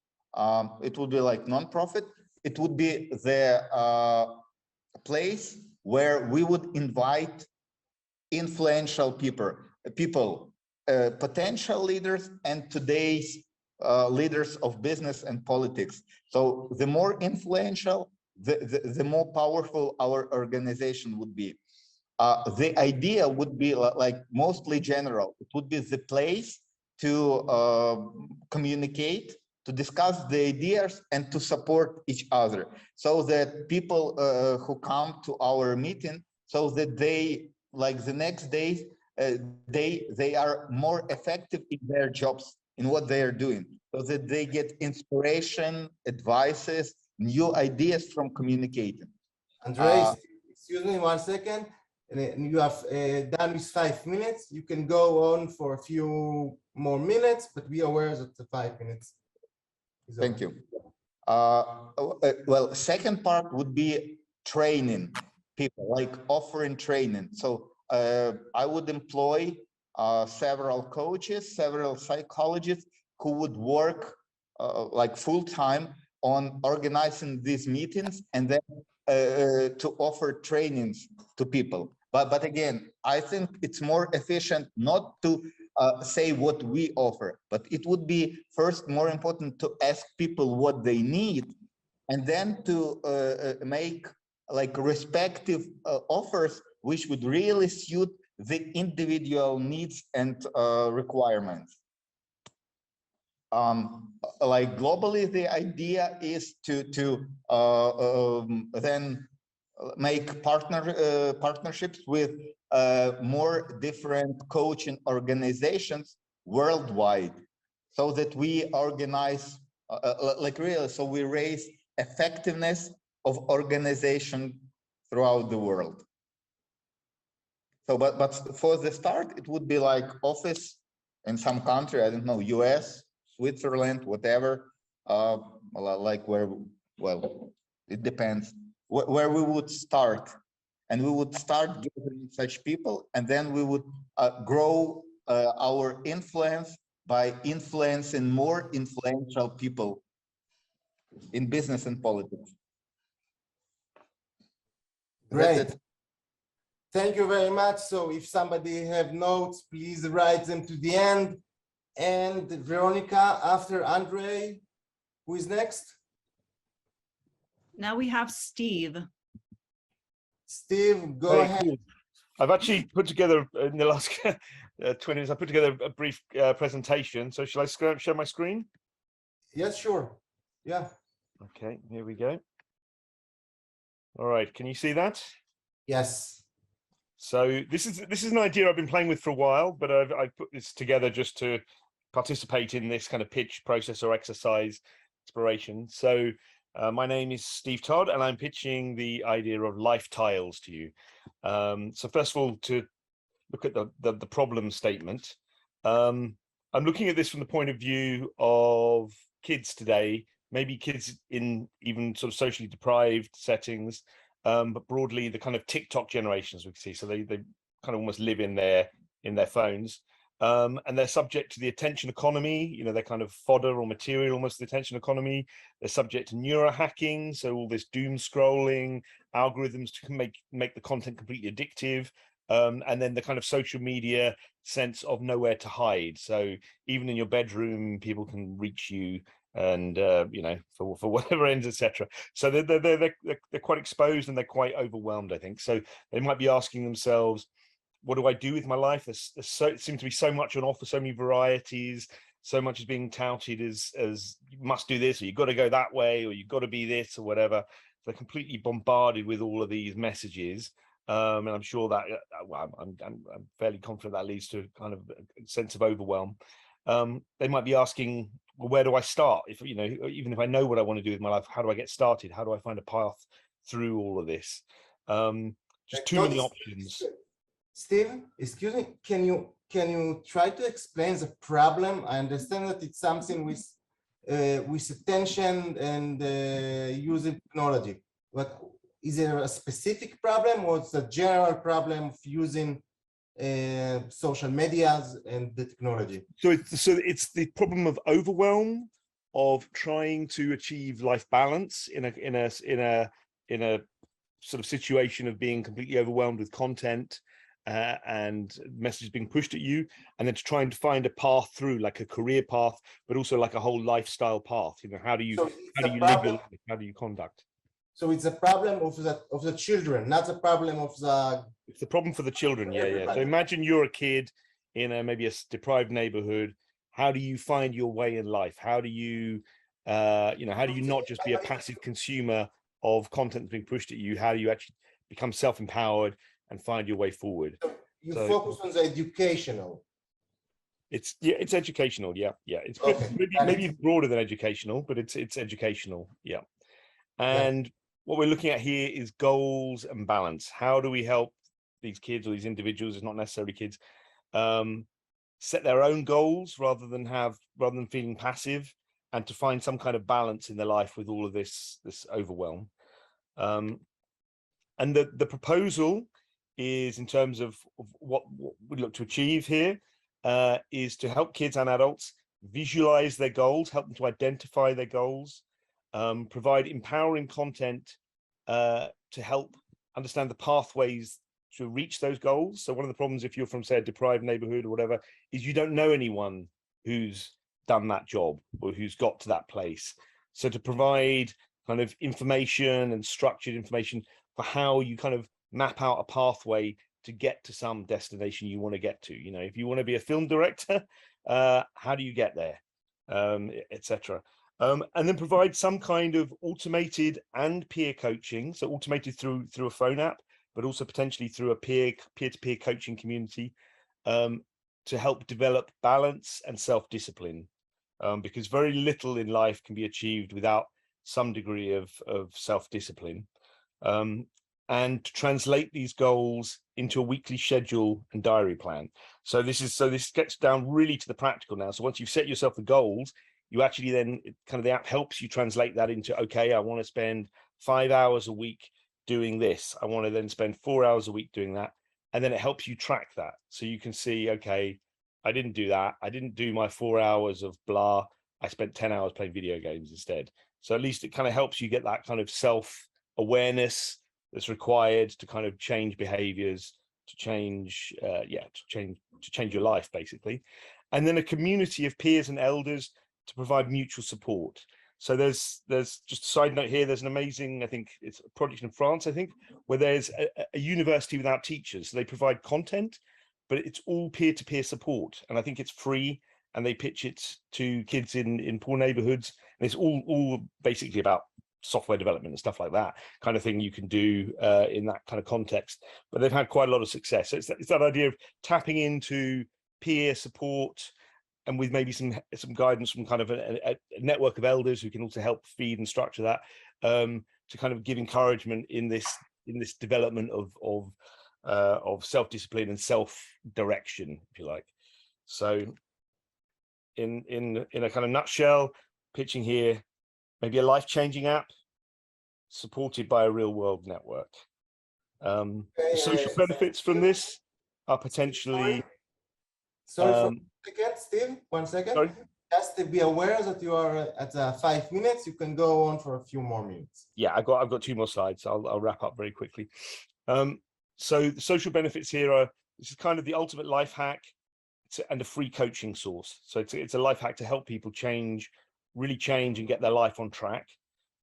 it would be like non-profit. It would be the place where we would invite influential people, potential leaders and today's leaders of business and politics. So the more influential, the more powerful our organization would be. The idea would be like mostly general. It would be the place to communicate, to discuss the ideas and to support each other, so that people who come to our meeting, so that they, like the next day, they are more effective in their jobs, in what they are doing, so that they get inspiration, advices, new ideas from communicating. Andres, excuse me 1 second. And you have done with 5 minutes. You can go on for a few more minutes, but be aware that the 5 minutes is over. Thank you. Well, second part would be training people, like offering training. So I would employ several coaches, several psychologists who would work like full time on organizing these meetings and then to offer trainings to people. But again, I think it's more efficient not to say what we offer, but it would be first more important to ask people what they need, and then to make like respective offers which would really suit the individual needs and requirements. Like globally, the idea is to then make partnerships with more different coaching organizations worldwide, so that we organize like really, so we raise effectiveness of organization throughout the world. So but for the start, it would be like office in some country, I don't know, US, Switzerland, whatever, like where, well, it depends, where we would start. And we would start gathering such people, and then we would grow our influence by influencing more influential people in business and politics. Great. Thank you very much. So if somebody have notes, please write them to the end. And Veronica, after Andre, who is next? Now we have Steve. Steve, go ahead. Cool. I've actually put together in the last 20 minutes, I put together a brief presentation. So shall I share my screen? Yes, sure. Yeah. Okay, here we go. All right, can you see that? Yes. So this is an idea I've been playing with for a while, but I've put this together just to participate in this kind of pitch process or exercise exploration. So my name is Steve Todd, and I'm pitching the idea of life tiles to you. So first of all, to look at the problem statement. I'm looking at this from the point of view of kids today, maybe kids in even sort of socially deprived settings, but broadly the kind of TikTok generations we can see. So they kind of almost live in their phones, and they're subject to the attention economy. You know, they're kind of fodder or material, almost the attention economy. They're subject to neurohacking, so all this doom scrolling, algorithms to make the content completely addictive. And then the kind of social media sense of nowhere to hide. So even in your bedroom, people can reach you, and you know, for whatever ends, etc. So they're quite exposed and they're quite overwhelmed, I think. So they might be asking themselves, what do I do with my life? There's it seems to be so much on offer, so many varieties, so much is being touted as you must do this, or you've got to go that way, or you've got to be this, or whatever. They're completely bombarded with all of these messages. And I'm sure that, well, I'm fairly confident that leads to kind of a sense of overwhelm. They might be asking, well, where do I start? If, you know, even if I know what I want to do with my life, how do I get started? How do I find a path through all of this? Just too many options. Steve, excuse me, can you try to explain the problem? I understand that it's something with attention and using technology, but is there a specific problem, or it's a general problem of using social medias and the technology? So it's the problem of overwhelm, of trying to achieve life balance in a sort of situation of being completely overwhelmed with content and messages being pushed at you, and then to try and find a path through, like a career path, but also like a whole lifestyle path. You know, how do you live your life? How do you conduct? So it's a problem of the children, not a problem of the. It's the problem for the children. Yeah. So imagine you're a kid in maybe a deprived neighborhood. How do you find your way in life? How do you, you know, how do you not just be a passive consumer of content that's being pushed at you? How do you actually become self-empowered and find your way forward? You focus on the educational. It's educational. Yeah. It's okay. maybe broader than educational, but it's educational. Yeah. And what we're looking at here is goals and balance. How do we help these kids, or these individuals, it's not necessarily kids, set their own goals rather than feeling passive, and to find some kind of balance in their life with all of this overwhelm. And the proposal is, in terms of what we look to achieve here, is to help kids and adults visualize their goals, help them to identify their goals, provide empowering content to help understand the pathways to reach those goals. So one of the problems, if you're from, say, a deprived neighborhood or whatever, is you don't know anyone who's done that job or who's got to that place. So to provide kind of information and structured information for how you kind of map out a pathway to get to some destination you want to get to. You know, if you want to be a film director, how do you get there, etc. And then provide some kind of automated and peer coaching, so automated through a phone app, but also potentially through a peer-to-peer coaching community, to help develop balance and self-discipline, because very little in life can be achieved without some degree of self-discipline, and to translate these goals into a weekly schedule and diary plan. So this gets down really to the practical now. So once you've set yourself the goals, you actually then, kind of, the app helps you translate that into, okay, I want to spend 5 hours a week doing this. I want to then spend 4 hours a week doing that. And then it helps you track that. So you can see, okay, I didn't do that. I didn't do my 4 hours of blah. I spent 10 hours playing video games instead. So at least it kind of helps you get that kind of self-awareness that's required to kind of change behaviors, to change, to change your life, basically. And then a community of peers and elders to provide mutual support. So there's just a side note here, there's an amazing, I think it's a project in France, I think, where there's a university without teachers. So they provide content, but it's all peer-to-peer support. And I think it's free, and they pitch it to kids in poor neighborhoods. And it's all basically about software development and stuff like that, kind of thing you can do in that kind of context. But they've had quite a lot of success. So it's that idea of tapping into peer support, and with maybe some guidance from kind of a network of elders who can also help feed and structure that, to kind of give encouragement in this development of self-discipline and self-direction, if you like. So in a kind of nutshell, pitching here, maybe a life-changing app supported by a real-world network. The social benefits from this are potentially. Sorry for a second, Steve. 1 second. Sorry? Just to be aware that you are at 5 minutes. You can go on for a few more minutes. Yeah, I've got 2 more slides. I'll wrap up very quickly. So the social benefits here are, this is kind of the ultimate life hack and a free coaching source. So it's a life hack to help people really change and get their life on track.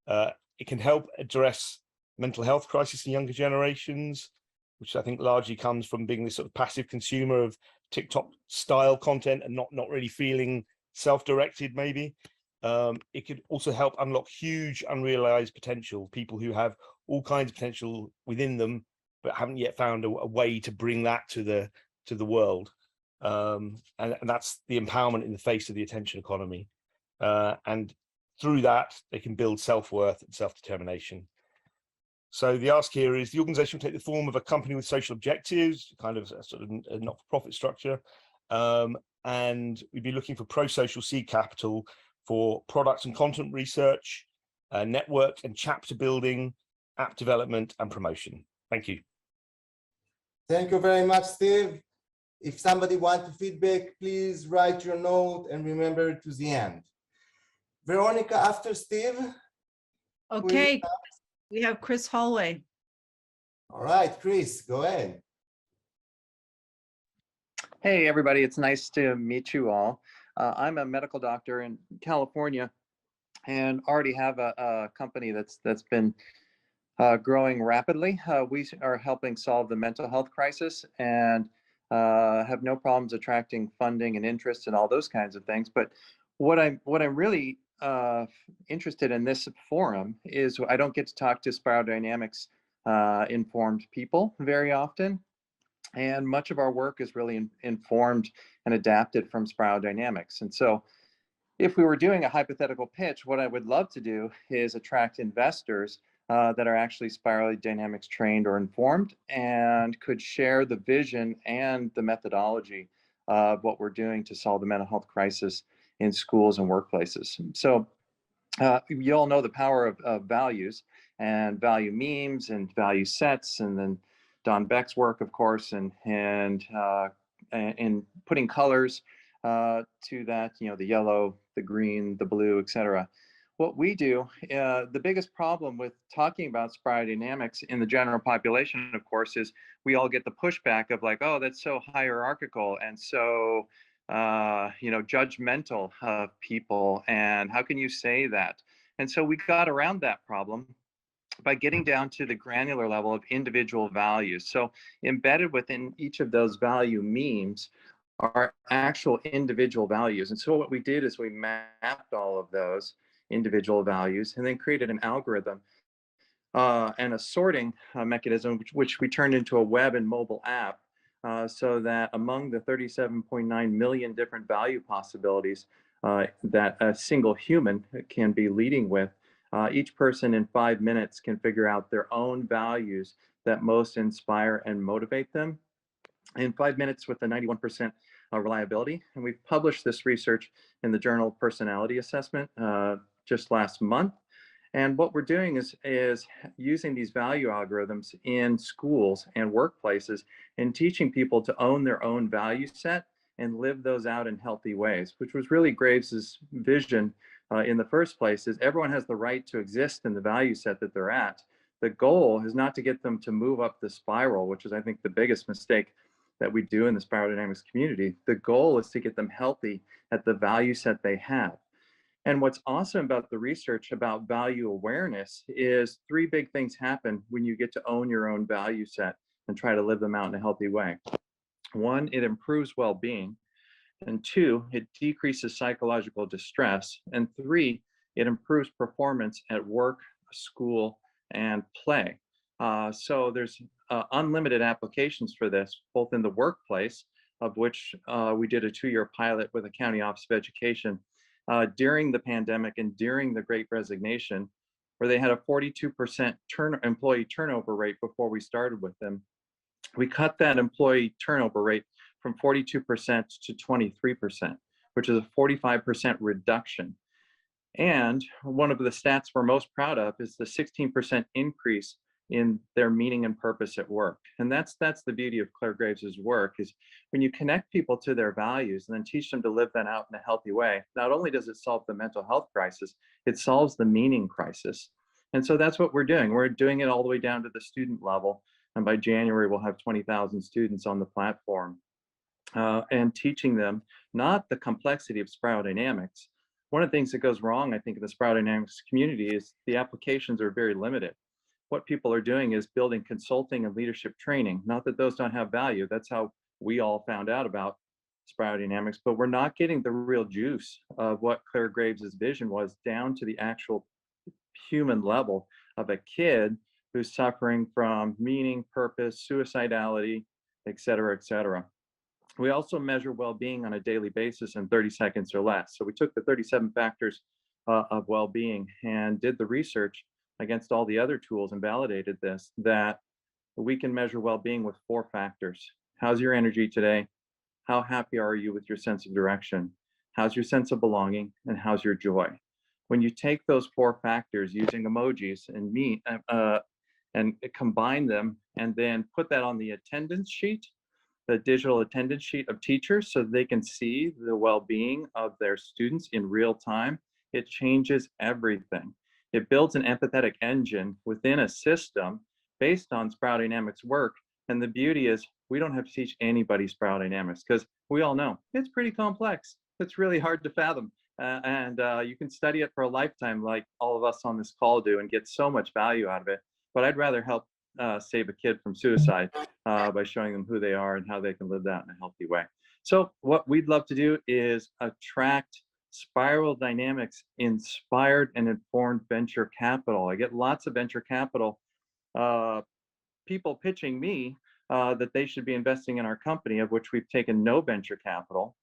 It can help address mental health crisis in younger generations, which I think largely comes from being this sort of passive consumer of TikTok style content and not really feeling self-directed maybe. It could also help unlock huge unrealized potential, people who have all kinds of potential within them, but haven't yet found a way to bring that to the world. And that's the empowerment in the face of the attention economy. And through that, they can build self-worth and self-determination. So the ask here is, the organization will take the form of a company with social objectives, kind of a sort of a not-for-profit structure. And we'd be looking for pro-social seed capital for product and content research, network and chapter building, app development and promotion. Thank you. Thank you very much, Steve. If somebody wants to feedback, please write your note and remember to the end. Veronica, after Steve. Okay, we have Chris Hallway. All right, Chris, go ahead. Hey, everybody. It's nice to meet you all. I'm a medical doctor in California and already have a company that's been growing rapidly. We are helping solve the mental health crisis and have no problems attracting funding and interest and all those kinds of things. But what I'm really interested in this forum is I don't get to talk to spiral dynamics informed people very often. And much of our work is really informed and adapted from spiral dynamics. And so if we were doing a hypothetical pitch, what I would love to do is attract investors that are actually spiral dynamics trained or informed and could share the vision and the methodology of what we're doing to solve the mental health crisis in schools and workplaces. So you all know the power of values and value memes and value sets, and then Don Beck's work, of course, and putting colors to that, the yellow, the green, the blue, etc. What we do, the biggest problem with talking about spiral dynamics in the general population, of course, is we all get the pushback of like, oh, that's so hierarchical and so judgmental of people, and how can you say that? And so we got around that problem by getting down to the granular level of individual values. So embedded within each of those value memes are actual individual values. And so what we did is we mapped all of those individual values and then created an algorithm and a sorting mechanism, which we turned into a web and mobile app, so that among the 37.9 million different value possibilities that a single human can be leading with, each person in 5 minutes can figure out their own values that most inspire and motivate them in 5 minutes with a 91% reliability. And we've published this research in the journal Personality Assessment just last month. And what we're doing is using these value algorithms in schools and workplaces and teaching people to own their own value set and live those out in healthy ways, which was really Graves's vision in the first place, is everyone has the right to exist in the value set that they're at. The goal is not to get them to move up the spiral, which is, I think, the biggest mistake that we do in the spiral dynamics community. The goal is to get them healthy at the value set they have. And what's awesome about the research about value awareness is 3 big things happen when you get to own your own value set and try to live them out in a healthy way. 1, it improves well-being. And 2, it decreases psychological distress. And 3, it improves performance at work, school, and play. So there's unlimited applications for this, both in the workplace, of which we did a 2-year pilot with the County Office of Education during the pandemic and during the Great Resignation, where they had a 42% employee turnover rate before we started with them. We cut that employee turnover rate from 42% to 23%, which is a 45% reduction. And one of the stats we're most proud of is the 16% increase in their meaning and purpose at work. And that's the beauty of Clare Graves's work, is when you connect people to their values and then teach them to live that out in a healthy way, not only does it solve the mental health crisis, it solves the meaning crisis. And so that's what we're doing. We're doing it all the way down to the student level. And by January, we'll have 20,000 students on the platform and teaching them not the complexity of spiral dynamics. One of the things that goes wrong, I think, in the spiral dynamics community is the applications are very limited. What people are doing is building consulting and leadership training. Not that those don't have value. That's how we all found out about spiral dynamics, but we're not getting the real juice of what Clare Graves's vision was down to the actual human level of a kid who's suffering from meaning, purpose, suicidality, et cetera, et cetera. We also measure well-being on a daily basis in 30 seconds or less. So we took the 37 factors of well-being and did the research against all the other tools and validated this, that we can measure well-being with 4 factors. How's your energy today? How happy are you with your sense of direction? How's your sense of belonging? And how's your joy? When you take those 4 factors using emojis and combine them and then put that on the attendance sheet, the digital attendance sheet of teachers, so they can see the well-being of their students in real time, it changes everything. It builds an empathetic engine within a system based on spiral dynamics work. And the beauty is we don't have to teach anybody spiral dynamics, because we all know it's pretty complex. It's really hard to fathom. And you can study it for a lifetime, like all of us on this call do, and get so much value out of it. But I'd rather help save a kid from suicide by showing them who they are and how they can live that in a healthy way. So what we'd love to do is attract spiral dynamics inspired and informed venture capital. I get lots of venture capital people pitching me that they should be investing in our company, of which we've taken no venture capital,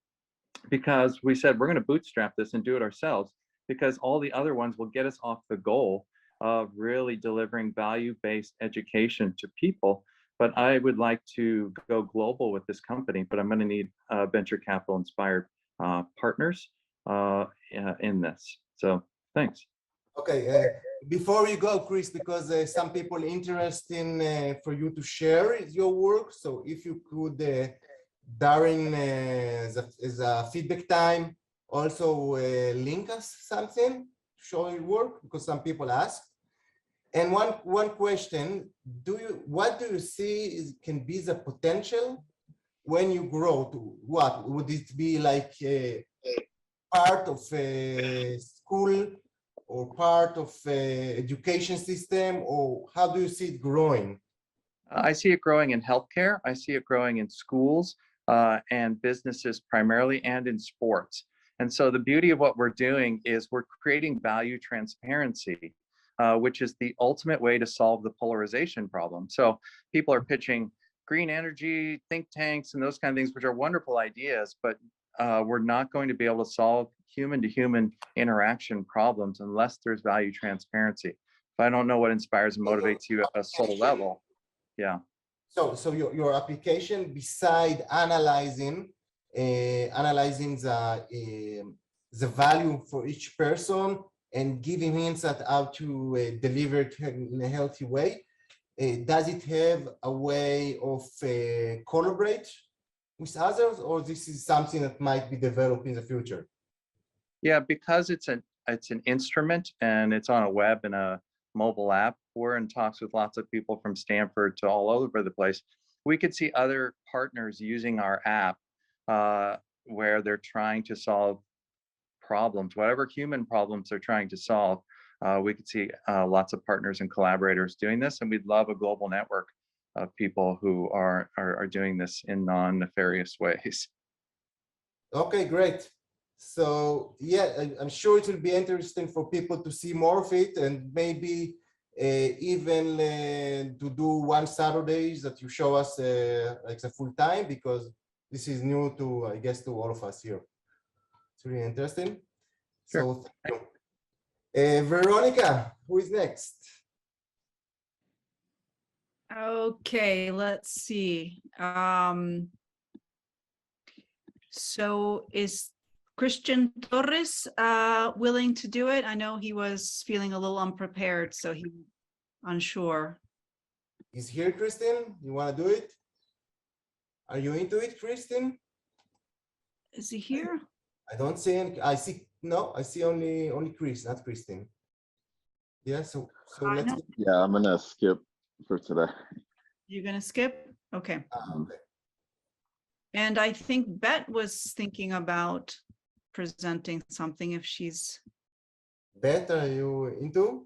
because we said we're going to bootstrap this and do it ourselves, because all the other ones will get us off the goal of really delivering value-based education to people. But I would like to go global with this company, but I'm going to need venture capital inspired partners in this. So thanks. Okay, before we go, Chris, because some people interested in for you to share your work. So if you could, during as a feedback time, also link us something to show your work, because some people ask. And one question: what do you see can be the potential when you grow? To what would it be, like a part of a school or part of education system, or how do you see it growing? I see it growing in healthcare. I see it growing in schools and businesses primarily, and in sports. And so the beauty of what we're doing is we're creating value transparency, which is the ultimate way to solve the polarization problem. So people are pitching green energy, think tanks, and those kind of things, which are wonderful ideas, but we're not going to be able to solve human-to-human interaction problems unless there's value transparency. If I don't know what inspires and motivates you at a soul level, yeah. So your application, beside analyzing the value for each person and giving hints at how to deliver it in a healthy way, does it have a way of collaborate with others, or this is something that might be developed in the future? Yeah, because it's an instrument and it's on a web and a mobile app. We're in talks with lots of people from Stanford to all over the place. We could see other partners using our app where they're trying to solve problems, whatever human problems they're trying to solve. We could see lots of partners and collaborators doing this, and we'd love a global network of people who are doing this in non-nefarious ways. Okay, great. So yeah, I'm sure it will be interesting for people to see more of it, and maybe even to do one Saturdays that you show us like a full time, because this is new to, I guess, to all of us here. It's really interesting. Sure. So thank you. Veronica, who is next? Okay, let's see. So is Christian Torres willing to do it? I know he was feeling a little unprepared, so he unsure. Is here, Kristen? You want to do it? Are you into it, Kristen? Is he here? I don't see any. I see no. I see only Chris, not Kristen. Yeah. So I let's. know. Yeah, I'm gonna skip for today. You're gonna skip? Okay. Okay. And I think Bet was thinking about presenting something if she's, Beth, are you into?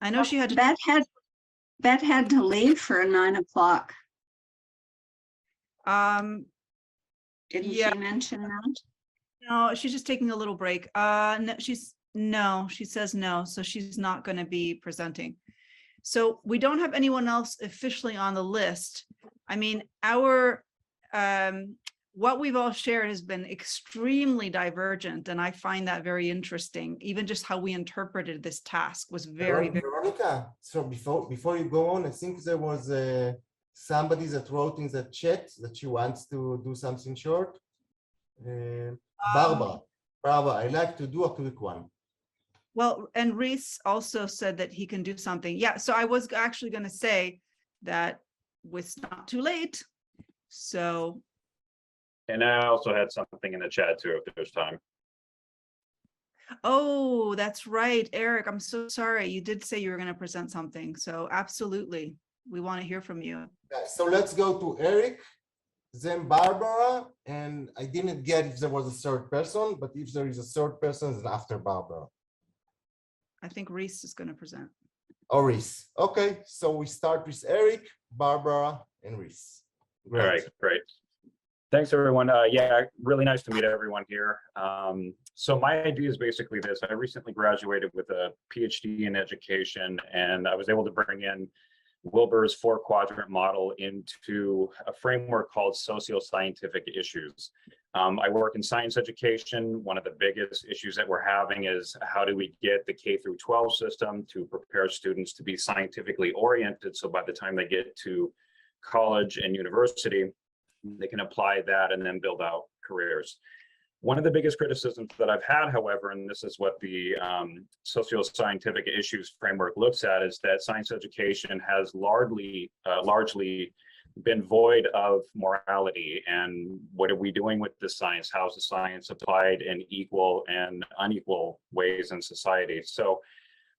I know she had to, Bet had to leave for 9 o'clock. Didn't yeah. she mention that? No, she's just taking a little break. No, she says no, so she's not going to be presenting. So we don't have anyone else officially on the list. I mean, what we've all shared has been extremely divergent, and I find that very interesting. Even just how we interpreted this task was very, very. Veronica, so before you go on, I think there was somebody that wrote in the chat that she wants to do something short. Barbara, I like to do a quick one. Well, and Reese also said that he can do something. Yeah, so I was actually going to say that it's not too late. So. And I also had something in the chat too, if there's time. Oh, that's right, Eric. I'm so sorry. You did say you were going to present something. So absolutely, we want to hear from you. Yeah, so let's go to Eric, then Barbara, and I didn't get if there was a third person, but if there is a third person, then after Barbara. I think Reese is going to present. Oh, Reese. Okay, so we start with Eric, Barbara, and Reese. All right, great. Thanks, everyone. Yeah, really nice to meet everyone here. So my idea is basically this. I recently graduated with a PhD in education, and I was able to bring in Wilbur's 4-quadrant model into a framework called socio-scientific issues. I work in science education. One of the biggest issues that we're having is how do we get the K through 12 system to prepare students to be scientifically oriented, so by the time they get to college and university, they can apply that and then build out careers. One of the biggest criticisms that I've had, however, and this is what the socio-scientific issues framework looks at, is that science education has largely been void of morality. And what are we doing with the science? How's the science applied in equal and unequal ways in society? So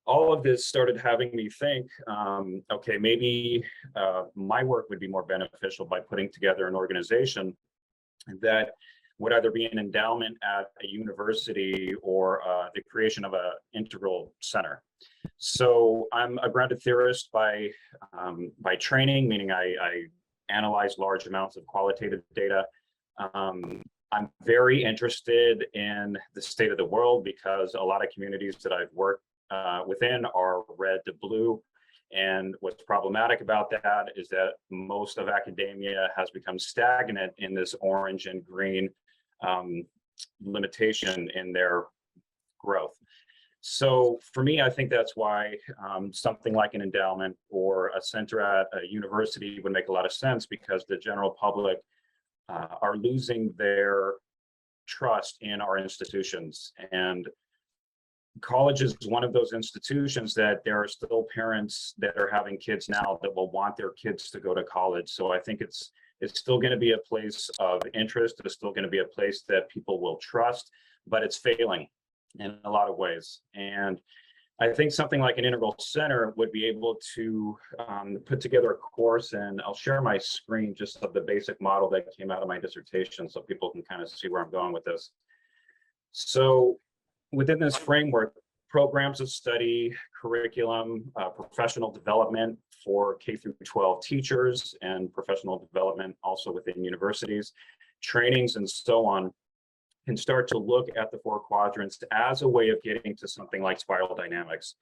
all of this started having me think, okay, maybe my work would be more beneficial by putting together an organization that would either be an endowment at a university or the creation of an integral center. So I'm a grounded theorist by training, meaning I analyze large amounts of qualitative data. I'm very interested in the state of the world because a lot of communities that I've worked within are red to blue. And what's problematic about that is that most of academia has become stagnant in this orange and green limitation in their growth. So for me, I think that's why something like an endowment or a center at a university would make a lot of sense, because the general public are losing their trust in our institutions. And college is one of those institutions that there are still parents that are having kids now that will want their kids to go to college. So I think it's still going to be a place of interest. It's still going to be a place that people will trust, but it's failing in a lot of ways. And I think something like an integral center would be able to put together a course, and I'll share my screen just of the basic model that came out of my dissertation so people can kind of see where I'm going with this. So within this framework, programs of study, curriculum, professional development for K through 12 teachers, and professional development also within universities, trainings and so on, can start to look at the 4 quadrants as a way of getting to something like spiral dynamics.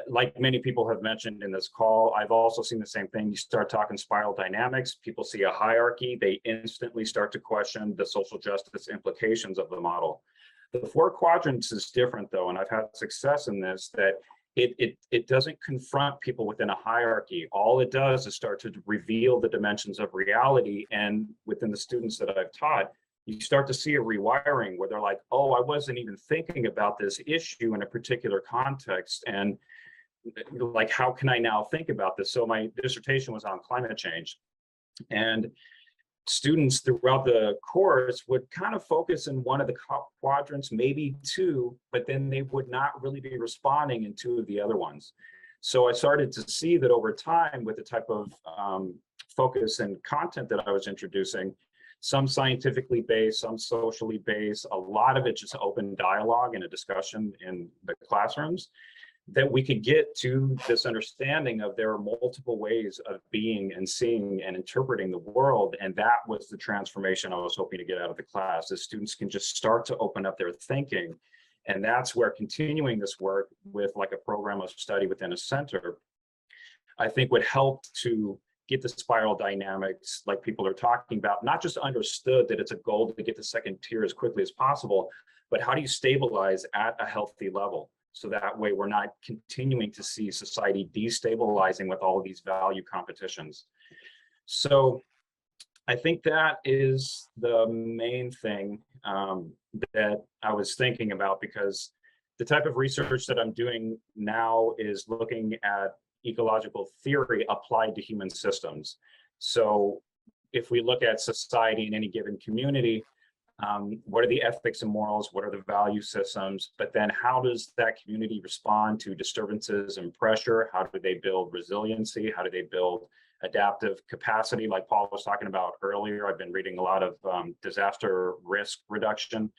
Like many people have mentioned in this call, I've also seen the same thing. You start talking spiral dynamics, people see a hierarchy, they instantly start to question the social justice implications of the model. The 4 quadrants is different though, and I've had success in this, that it doesn't confront people within a hierarchy. All it does is start to reveal the dimensions of reality. And within the students that I've taught, you start to see a rewiring where they're like, oh, I wasn't even thinking about this issue in a particular context. And like, how can I now think about this? So my dissertation was on climate change. And students throughout the course would kind of focus in one of the quadrants, maybe two, but then they would not really be responding in two of the other ones. So I started to see that over time, with the type of focus and content that I was introducing, some scientifically based, some socially based, a lot of it just open dialogue and a discussion in the classrooms, that we could get to this understanding of there are multiple ways of being and seeing and interpreting the world. And that was the transformation I was hoping to get out of the class, is students can just start to open up their thinking. And that's where continuing this work with like a program of study within a center, I think would help to get the spiral dynamics like people are talking about, not just understood that it's a goal to get the second tier as quickly as possible, but how do you stabilize at a healthy level? So that way we're not continuing to see society destabilizing with all of these value competitions. So I think that is the main thing that I was thinking about, because the type of research that I'm doing now is looking at ecological theory applied to human systems. So if we look at society in any given community, what are the ethics and morals? What are the value systems? But then how does that community respond to disturbances and pressure? How do they build resiliency? How do they build adaptive capacity? Like Paul was talking about earlier, I've been reading a lot of disaster risk reduction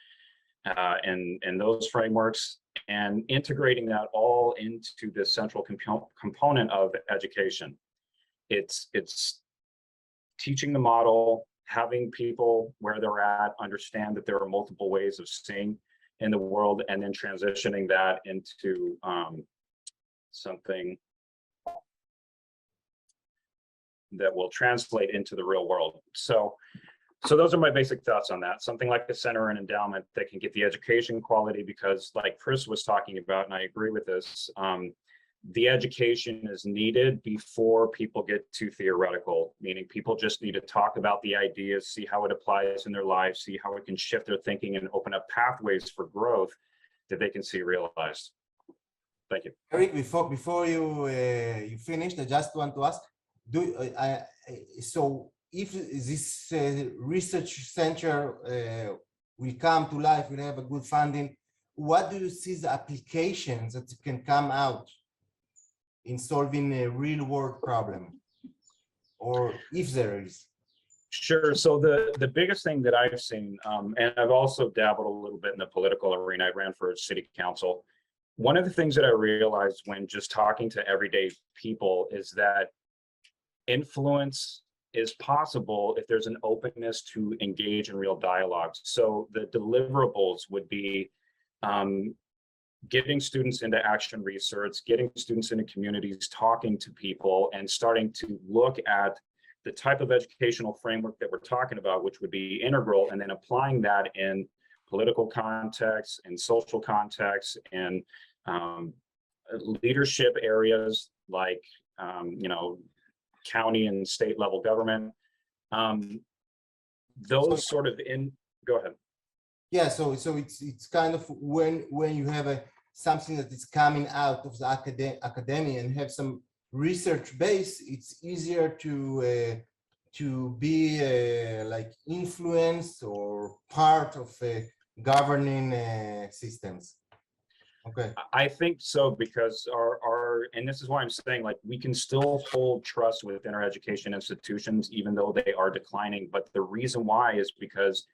and those frameworks, and integrating that all into this central component of education. It's teaching the model, having people where they're at understand that there are multiple ways of seeing in the world, and then transitioning that into something that will translate into the real world. So those are my basic thoughts on that. Something like a center and endowment that can get the education quality, because like Chris was talking about, and I agree with this, the education is needed before people get too theoretical, meaning people just need to talk about the ideas, see how it applies in their lives, see how it can shift their thinking and open up pathways for growth that they can see realized. Thank you. Eric, before you you finish, I just want to ask, so if this research center will come to life, will have a good funding, what do you see the applications that can come out in solving a real world problem, or if there is? Sure. So the biggest thing that I've seen, and I've also dabbled a little bit in the political arena, I ran for city council. One of the things that I realized when just talking to everyday people is that influence is possible if there's an openness to engage in real dialogues. So the deliverables would be getting students into action research, getting students into communities, talking to people, and starting to look at the type of educational framework that we're talking about, which would be integral, and then applying that in political context and social context and leadership areas like county and state level government. Those sort of go ahead. Yeah, so it's kind of when you have something that is coming out of the academia and have some research base, it's easier to be like influenced or part of governing systems. Okay. I think so, because and this is why I'm saying, like, we can still hold trust within our education institutions, even though they are declining. But the reason why is because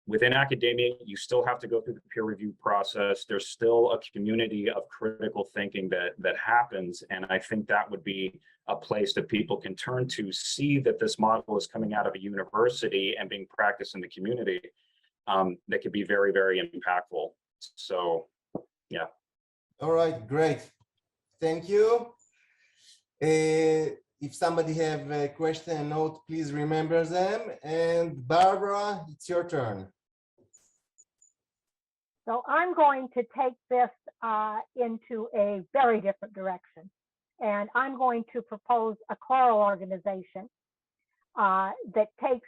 within academia, you still have to go through the peer review process. There's still a community of critical thinking that happens. And I think that would be a place that people can turn to, see that this model is coming out of a university and being practiced in the community, that could be very, very impactful. So, yeah. All right, great. Thank you. If somebody have a question and note, please remember them. And Barbara, it's your turn. So I'm going to take this into a very different direction. And I'm going to propose a choral organization that takes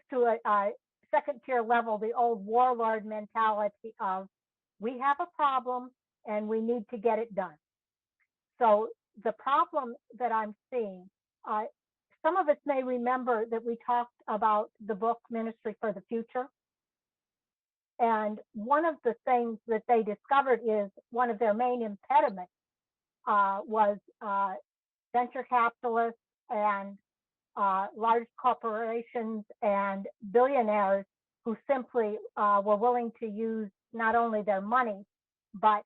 to a second tier level the old warlord mentality of we have a problem and we need to get it done. So the problem that I'm seeing, some of us may remember that we talked about the book Ministry for the Future. And one of the things that they discovered is one of their main impediments was venture capitalists and large corporations and billionaires who simply were willing to use not only their money, but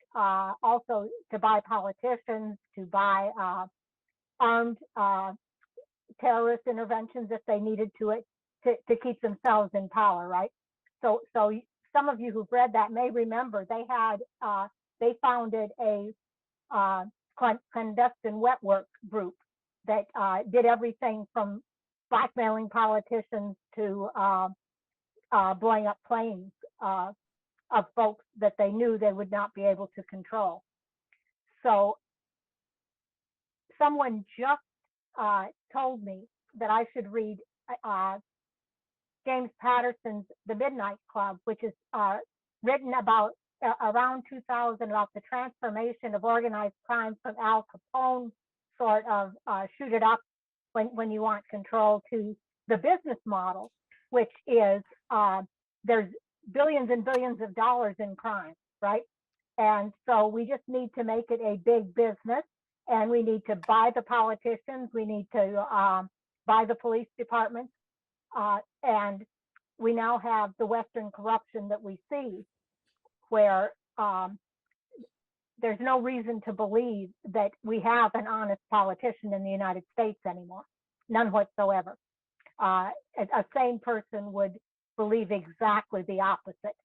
also to buy politicians, to buy armed terrorist interventions if they needed to keep themselves in power, right? So some of you who've read that may remember they founded a clandestine network group that did everything from blackmailing politicians to blowing up planes of folks that they knew they would not be able to control. So someone just told me that I should read James Patterson's The Midnight Club, which is written about around 2000 about the transformation of organized crime from Al Capone sort of shoot it up when you want control to the business model, which is there's billions and billions of dollars in crime, right? And so we just need to make it a big business, and we need to buy the politicians, we need to buy the police departments, and we now have the Western corruption that we see, where there's no reason to believe that we have an honest politician in the United States anymore, none whatsoever. A sane person would believe exactly the opposite,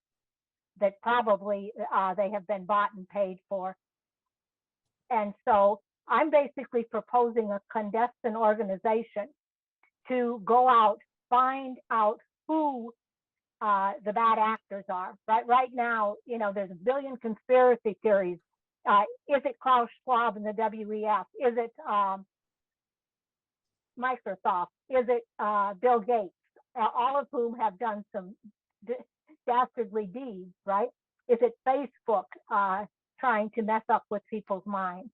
that probably they have been bought and paid for. And so I'm basically proposing a clandestine organization to go out, find out who the bad actors are. Right now, there's a billion conspiracy theories. Is it Klaus Schwab and the WEF? Is it Microsoft? Is it Bill Gates? All of whom have done some dastardly deeds, right? Is it Facebook trying to mess up with people's minds?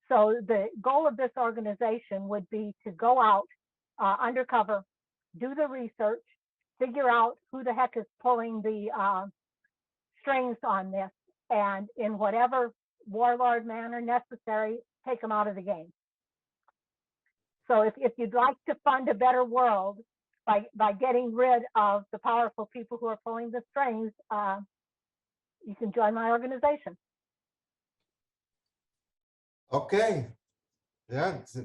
So the goal of this organization would be to go out undercover, do the research, figure out who the heck is pulling the strings on this, and in whatever warlord manner necessary, take them out of the game. So if you'd like to fund a better world by getting rid of the powerful people who are pulling the strings, you can join my organization. Okay, yeah, it's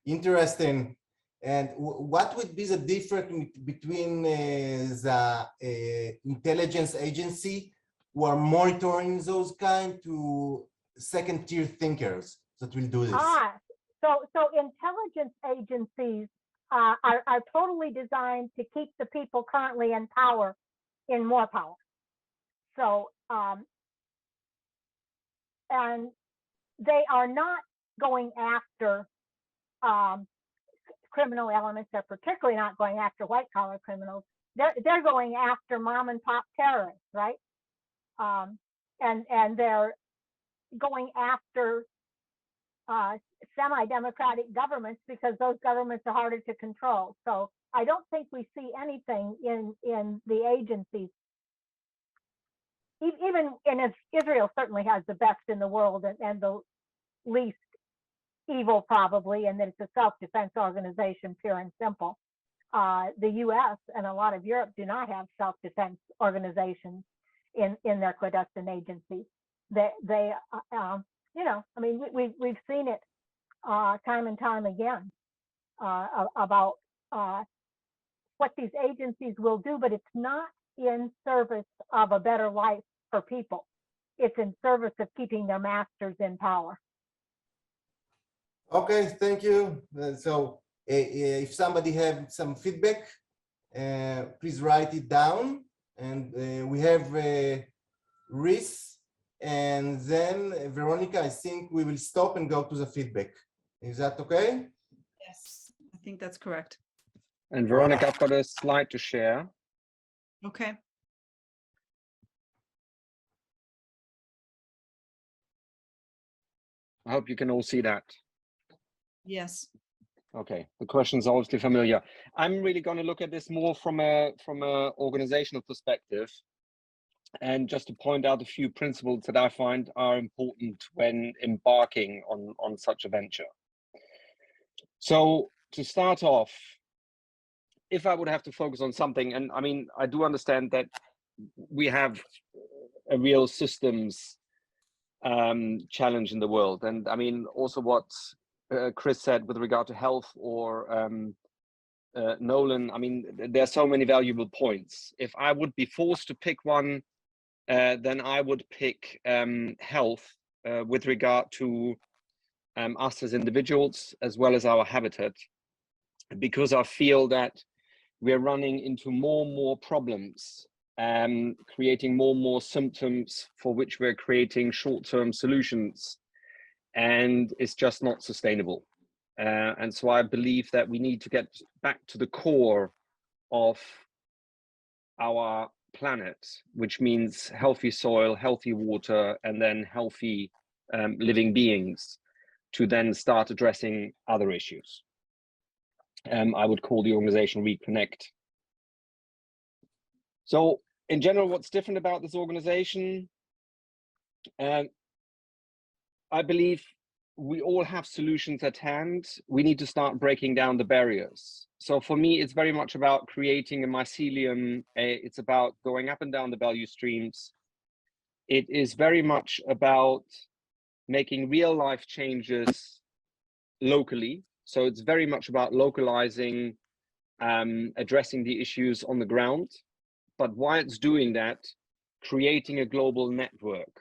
interesting. And what would be the difference between the intelligence agency who are monitoring those kind to second-tier thinkers that will do this? So intelligence agencies are totally designed to keep the people currently in power in more power. So, and they are not going after criminal elements. They're particularly not going after white collar criminals. They're going after mom and pop terrorists, right? And they're going after semi-democratic governments because those governments are harder to control. So I don't think we see anything in the agencies. Even in Israel certainly has the best in the world and the least evil probably, and that it's a self-defense organization, pure and simple. The US and a lot of Europe do not have self-defense organizations in their clandestine agencies. They I mean, we've seen it time and time again about what these agencies will do, but it's not in service of a better life for people. It's in service of keeping their masters in power. Okay, thank you. So if somebody have some feedback, please write it down. and we have Reese, and then Veronica. I think we will stop and go to the feedback. Is that okay? Yes, I think that's correct. And Veronica, I've got a slide to share. Okay. I hope you can all see that. Yes. Okay, the question's obviously familiar. I'm really going to look at this more from a organizational perspective, and just to point out a few principles that I find are important when embarking on such a venture. So to start off, if I would have to focus on something, and I mean, I do understand that we have a real systems challenge in the world, and I mean also what Chris said with regard to health, or Nolan. I mean, there are so many valuable points. If I would be forced to pick one, then I would pick health with regard to us as individuals as well as our habitat, because I feel that we're running into more and more problems, creating more and more symptoms for which we're creating short-term solutions, and it's just not sustainable. And so I believe that we need to get back to the core of our planet, which means healthy soil, healthy water, and then healthy living beings, to then start addressing other issues. I would call the organization Reconnect. So in general, what's different about this organization? I believe we all have solutions at hand. We need to start breaking down the barriers. So for me, it's very much about creating a mycelium. It's about going up and down the value streams. It is very much about making real life changes locally. So it's very much about localizing, addressing the issues on the ground. But while it's doing that, creating a global network.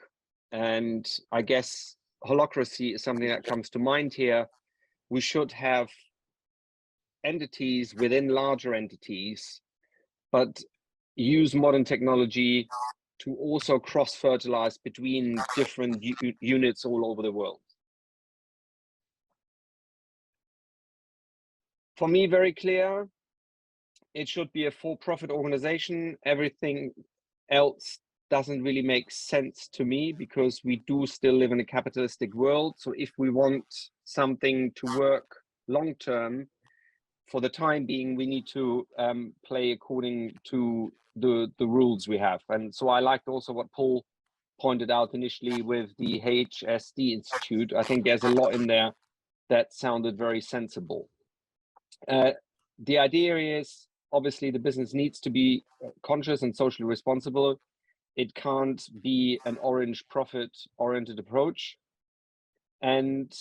And I guess holacracy is something that comes to mind here. We should have entities within larger entities, but use modern technology to also cross-fertilize between different units all over the world. For me, very clear, it should be a for-profit organization. Everything else doesn't really make sense to me, because we do still live in a capitalistic world. So if we want something to work long-term, for the time being, we need to play according to the rules we have. And so I liked also what Paul pointed out initially with the HSD Institute. I think there's a lot in there that sounded very sensible. The idea is, obviously, the business needs to be conscious and socially responsible. It can't be an orange profit-oriented approach. And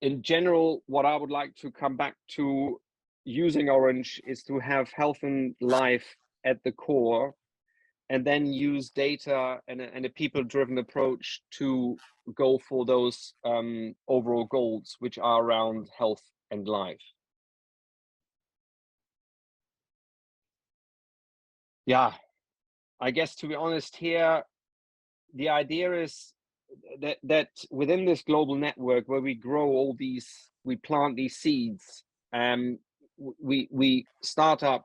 in general, what I would like to come back to using Orange is to have health and life at the core, and then use data and a people-driven approach to go for those overall goals, which are around health and life. Yeah, I guess, to be honest here, the idea is that within this global network where we grow all these, we plant these seeds, we start off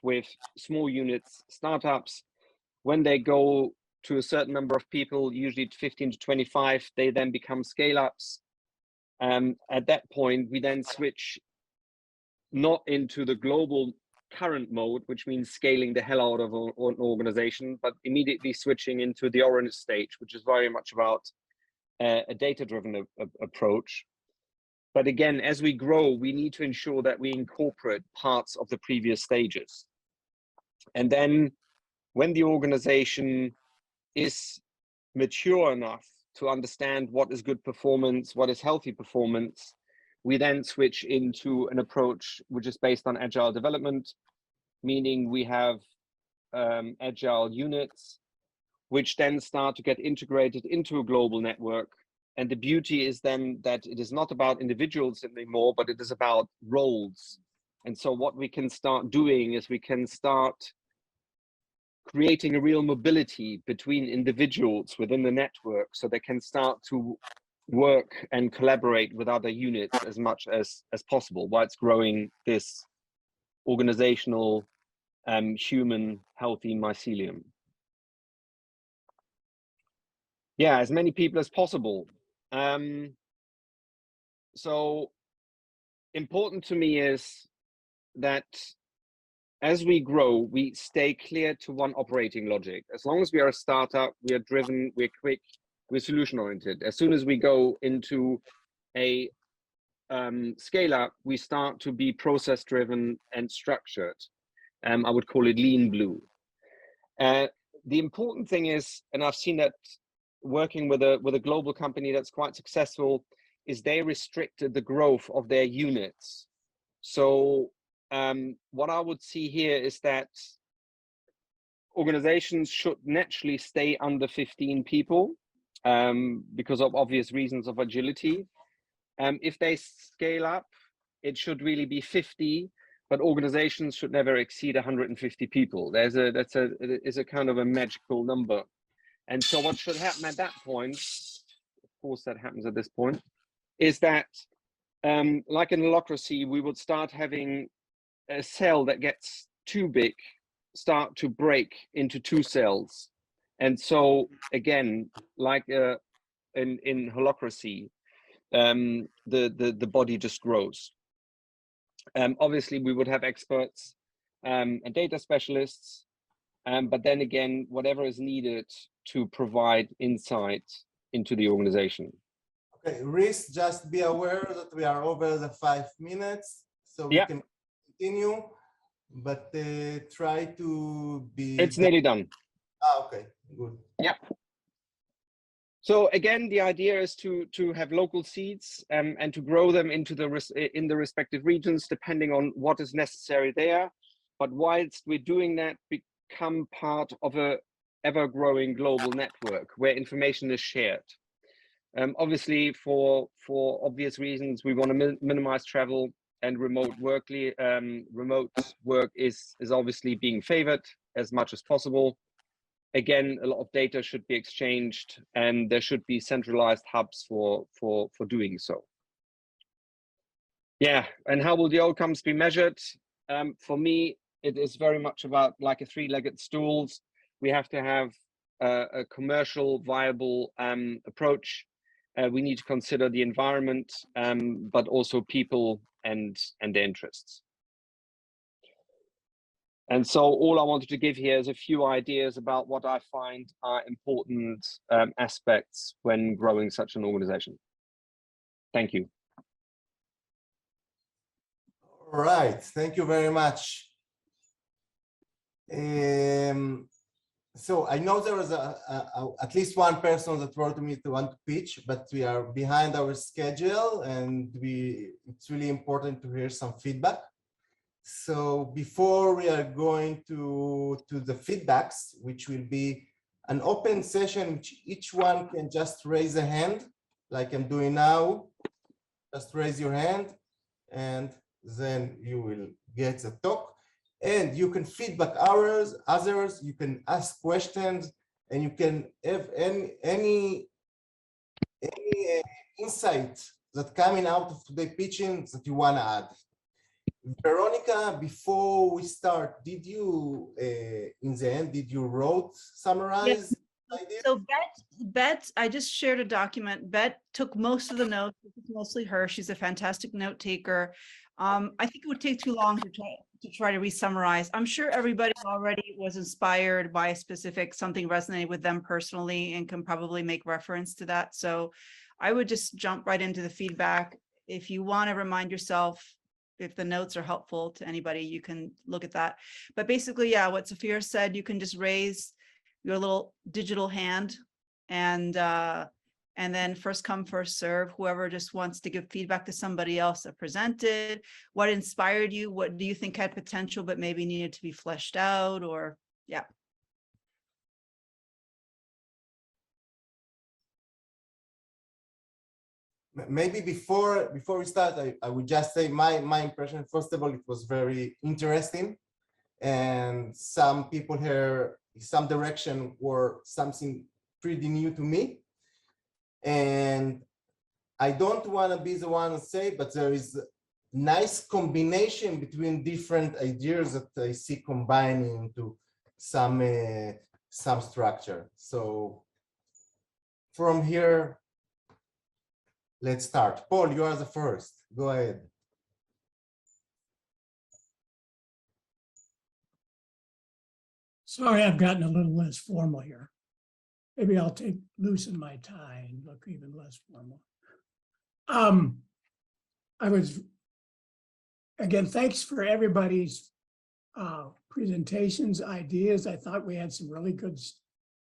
with small units, startups. When they go to a certain number of people, usually 15 to 25, they then become scale-ups. At that point, we then switch not into the global current mode, which means scaling the hell out of an organization, but immediately switching into the orange stage, which is very much about a data-driven approach. But again, as we grow, we need to ensure that we incorporate parts of the previous stages. And then when the organization is mature enough to understand what is good performance, what is healthy performance, we then switch into an approach which is based on agile development, meaning we have agile units, which then start to get integrated into a global network. And the beauty is then that it is not about individuals anymore, but it is about roles. And so what we can start doing is we can start creating a real mobility between individuals within the network so they can start to work and collaborate with other units as much as possible while it's growing this organizational human healthy mycelium. Yeah, as many people as possible. So important to me is that as we grow, we stay clear to one operating logic. As long as we are a startup, we are driven, we're quick, we're solution oriented. As soon as we go into a scale up, we start to be process driven and structured. I would call it lean blue. The important thing is, and I've seen that working with a global company that's quite successful, is they restricted the growth of their units. So what I would see here is that organizations should naturally stay under 15 people because of obvious reasons of agility. If they scale up, it should really be 50, but organizations should never exceed 150 people. That's a kind of a magical number. And so what should happen at that point, of course that happens at this point, is that like in holacracy, we would start having a cell that gets too big start to break into two cells. And so again, like in holacracy, the body just grows. Obviously, we would have experts and data specialists, but then again, whatever is needed to provide insight into the organization. Okay, Reese, just be aware that we are over the 5 minutes, so we can continue, but try to be... It's nearly done. Ah, okay, good. Yeah. So again, the idea is to have local seeds and to grow them into in the respective regions, depending on what is necessary there. But whilst we're doing that, become part of a ever-growing global network where information is shared. Obviously, for obvious reasons, we want to minimize travel, and remote work is obviously being favored as much as possible. Again, a lot of data should be exchanged, and there should be centralized hubs for doing so. Yeah, and how will the outcomes be measured? For me, it is very much about like a three-legged stools. We have to have a commercial viable approach. We need to consider the environment, but also people and their interests. And so all I wanted to give here is a few ideas about what I find are important aspects when growing such an organization. Thank you. All right, thank you very much. So I know there was at least one person that wrote to me to want to pitch, but we are behind our schedule, and it's really important to hear some feedback. So before we are going to the feedbacks, which will be an open session, which each one can just raise a hand, like I'm doing now. Just raise your hand, and then you will get the talk. And you can feedback others, you can ask questions, and you can have any insight that coming out of today's pitching that you want to add. Veronica, before we start, did you, in the end, did you summarize? Yes. So Bet, I just shared a document. Bet took most of the notes. It's mostly her. She's a fantastic note taker. I think it would take too long to try to re-summarize. I'm sure everybody already was inspired by a specific, something resonated with them personally and can probably make reference to that. So I would just jump right into the feedback. If you want to remind yourself, if the notes are helpful to anybody, you can look at that. But basically, yeah, what Sophia said, you can just raise your little digital hand, and then first come, first serve, whoever just wants to give feedback to somebody else that presented. What inspired you? What do you think had potential but maybe needed to be fleshed out? Or yeah. maybe before we start, I would just say my impression. First of all, it was very interesting, and some people here, some direction were something pretty new to me. And I don't want to be the one to say, but there is nice combination between different ideas that I see combining into some structure. So from here, let's start. Paul, you are the first. Go ahead. Sorry, I've gotten a little less formal here. Maybe I'll loosen my tie and look even less formal. I was, again, thanks for everybody's presentations, ideas. I thought we had some really good,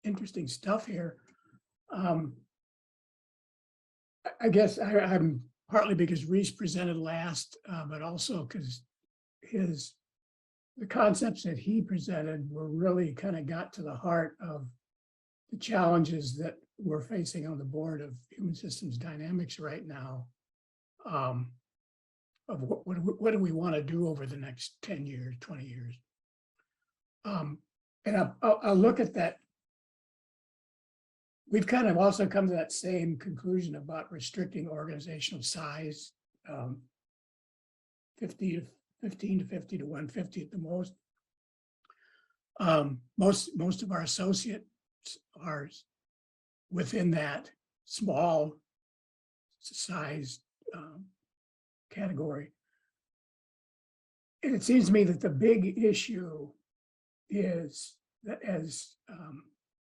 interesting stuff here. I guess I'm partly because Reese presented last, but also because the concepts that he presented were really kind of got to the heart of the challenges that we're facing on the board of human systems dynamics right now. Of what do we want to do over the next 10 years, 20 years? And I'll look at that. We've kind of also come to that same conclusion about restricting organizational size, 15 to 50 to 150 at the most. Most of our associates are within that small size category. And it seems to me that the big issue is that, as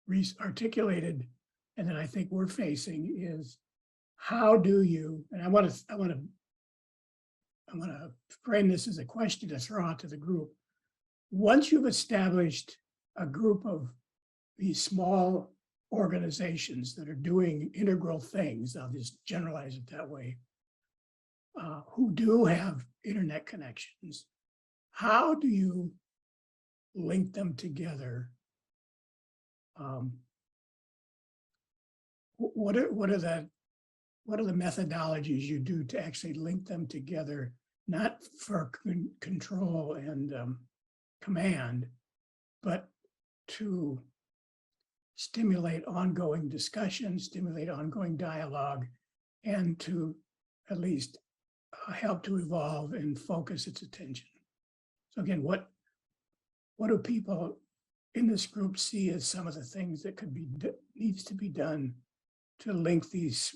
Reese articulated, and that I think we're facing, is how do you, and I want to frame this as a question to throw out to the group. Once you've established a group of these small organizations that are doing integral things, I'll just generalize it that way, who do have internet connections, how do you link them together? What are the methodologies you do to actually link them together, not for control and command, but to stimulate ongoing discussion, stimulate ongoing dialogue, and to at least help to evolve and focus its attention? So again, what do people in this group see as some of the things that needs to be done to link these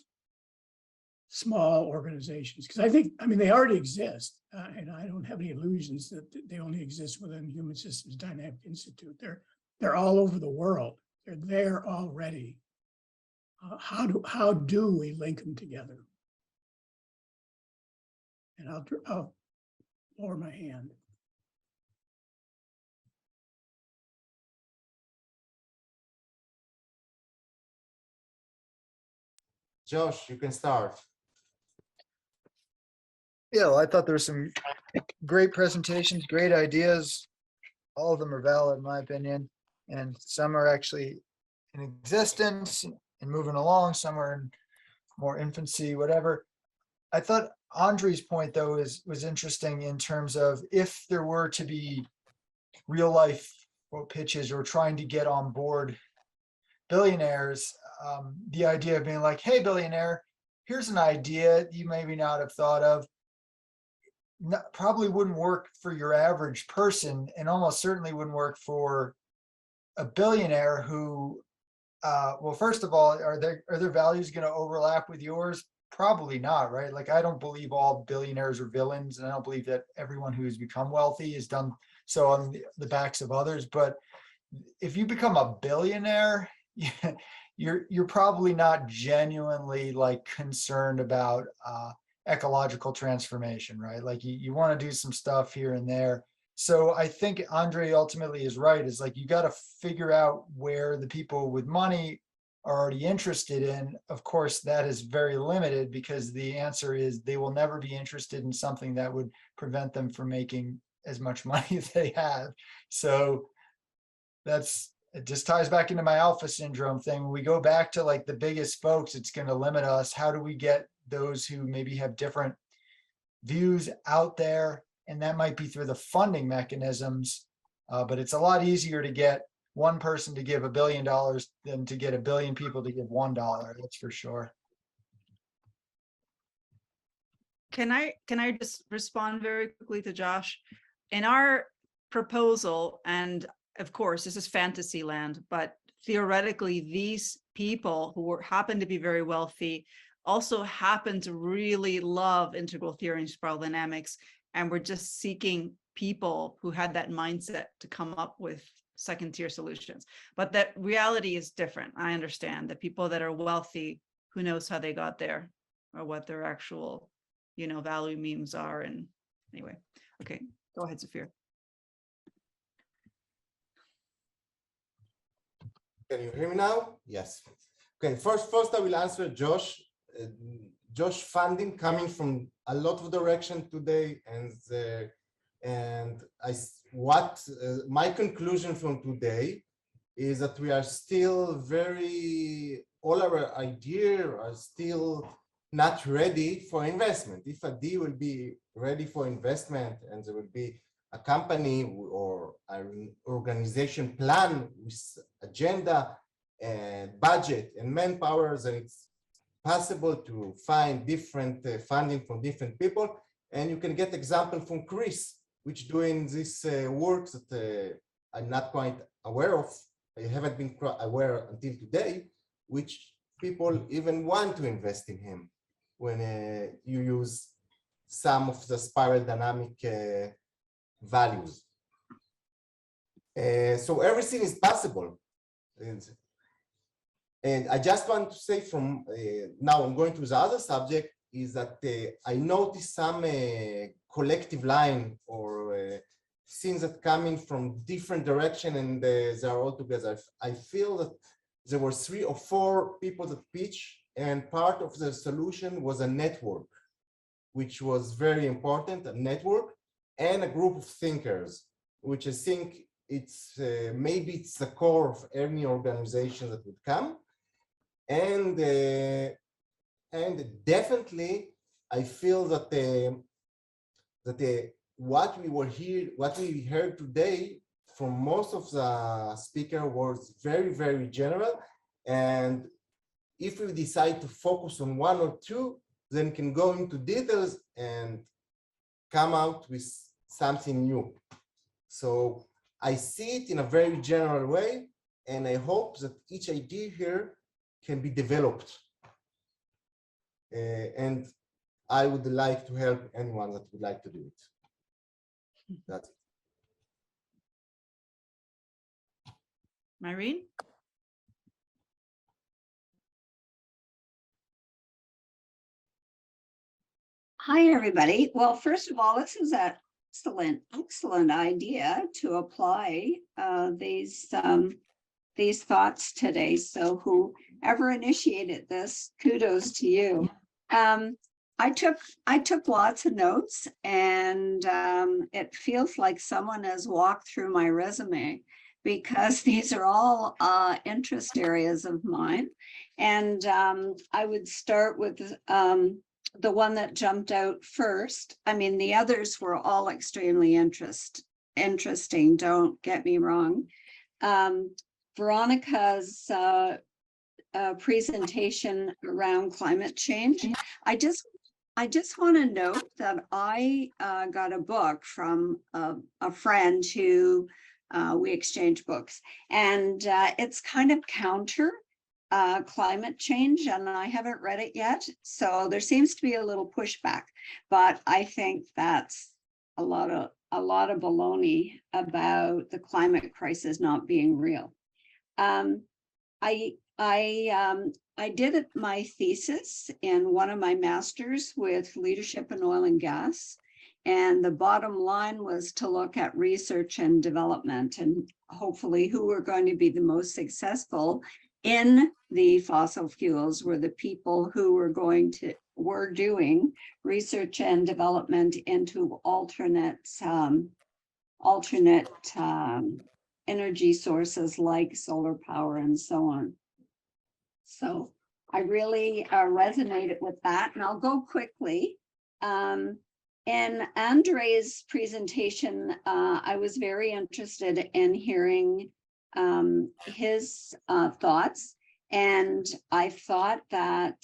small organizations? Because I mean, they already exist, and I don't have any illusions that they only exist within Human Systems Dynamic Institute. They're all over the world. They're there already. How do we link them together? And I'll lower my hand. Josh, you can start. Yeah, well, I thought there were some great presentations, great ideas. All of them are valid, in my opinion, and some are actually in existence and moving along. Some are in more infancy, whatever. I thought Andre's point, though, was interesting in terms of if there were to be real life pitches or trying to get on board billionaires, the idea of being like, hey, billionaire, here's an idea you maybe not have thought of. Probably wouldn't work for your average person, and almost certainly wouldn't work for a billionaire who, well, first of all, are their values going to overlap with yours? Probably not, right? Like, I don't believe all billionaires are villains, and I don't believe that everyone who's become wealthy has done so on the backs of others. But if you become a billionaire, you're probably not genuinely like concerned about ecological transformation, right? Like you want to do some stuff here and there. So I think Andre ultimately is right. Is like, you got to figure out where the people with money are already interested in. Of course, that is very limited, because the answer is they will never be interested in something that would prevent them from making as much money as they have. So that's it just ties back into my alpha syndrome thing. When we go back to like the biggest folks, it's going to limit us. How do we get those who maybe have different views out there? And that might be through the funding mechanisms. But it's a lot easier to get one person to give $1 billion than to get 1 billion people to give $1. That's for sure. Can I just respond very quickly to Josh? In our proposal, and of course, this is fantasy land, but theoretically, these people who happen to be very wealthy also happen to really love integral theory and spiral dynamics. And we're just seeking people who had that mindset to come up with second tier solutions. But that reality is different. I understand that people that are wealthy, who knows how they got there or what their actual, value memes are. And anyway, okay, go ahead, Sophia. Can you hear me now? Yes. Okay, first I will answer Josh. Josh funding coming from a lot of direction today, and my conclusion from today is that we are still all our ideas are still not ready for investment. If a D will be ready for investment and there will be a company or an organization plan with agenda and budget and manpower, then it's possible to find different funding from different people. And you can get example from Chris, which doing this work that I'm not quite aware of. I haven't been aware until today, which people even want to invest in him when you use some of the spiral dynamic values. So everything is possible. And I just want to say from now I'm going to the other subject is that I noticed some collective line or things that coming from different direction and they are all together. I feel that there were 3 or 4 people that pitch, and part of the solution was a network, which was very important, a network and a group of thinkers, which I think it's maybe it's the core of any organization that would come. And definitely, I feel that what we heard today from most of the speaker was very, very general. And if we decide to focus on 1 or 2, then can go into details and come out with something new. So I see it in a very general way, and I hope that each idea here can be developed. And I would like to help anyone that would like to do it. That's it. Myrene? Hi, everybody. Well, first of all, this is an excellent idea to apply these thoughts today. So whoever initiated this, kudos to you. I took lots of notes, and it feels like someone has walked through my resume, because these are all interest areas of mine. And I would start with the one that jumped out first. I mean, the others were all extremely interesting, don't get me wrong. Veronica's presentation around climate change. I just want to note that I got a book from a friend who we exchanged books, and it's kind of counter climate change, and I haven't read it yet. So there seems to be a little pushback, but I think that's a lot of baloney about the climate crisis not being real. I did my thesis in one of my masters with leadership in oil and gas. And the bottom line was to look at research and development, and hopefully who were going to be the most successful in the fossil fuels were the people who were doing research and development into alternate energy sources like solar power and so on. So I really resonated with that, and I'll go quickly. In Andre's presentation, I was very interested in hearing his thoughts, and I thought that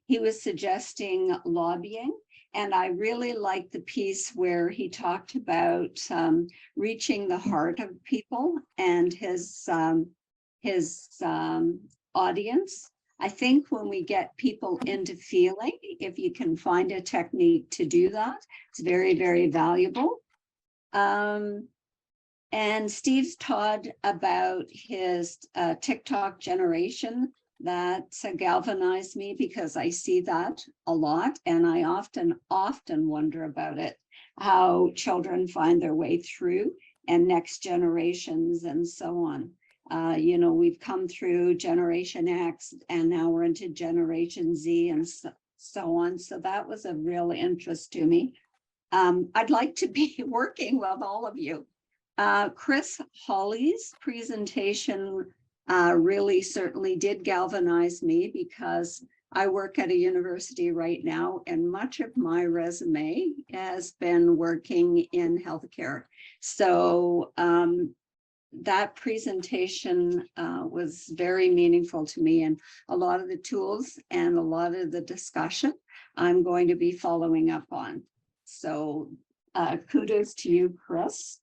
he was suggesting lobbying, and I really liked the piece where he talked about reaching the heart of people and his audience. I think when we get people into feeling, if you can find a technique to do that, it's very, very valuable. And Steve's talked about his TikTok generation. That galvanized me because I see that a lot, and I often wonder about it, how children find their way through and next generations and so on. You know, we've come through Generation X and now we're into Generation Z and so on. So that was a real interest to me. I'd like to be working with all of you. Chris Hawley's presentation really certainly did galvanize me because I work at a university right now, and much of my resume has been working in healthcare. So that presentation was very meaningful to me, and a lot of the tools and a lot of the discussion I'm going to be following up on. So kudos to you, Chris.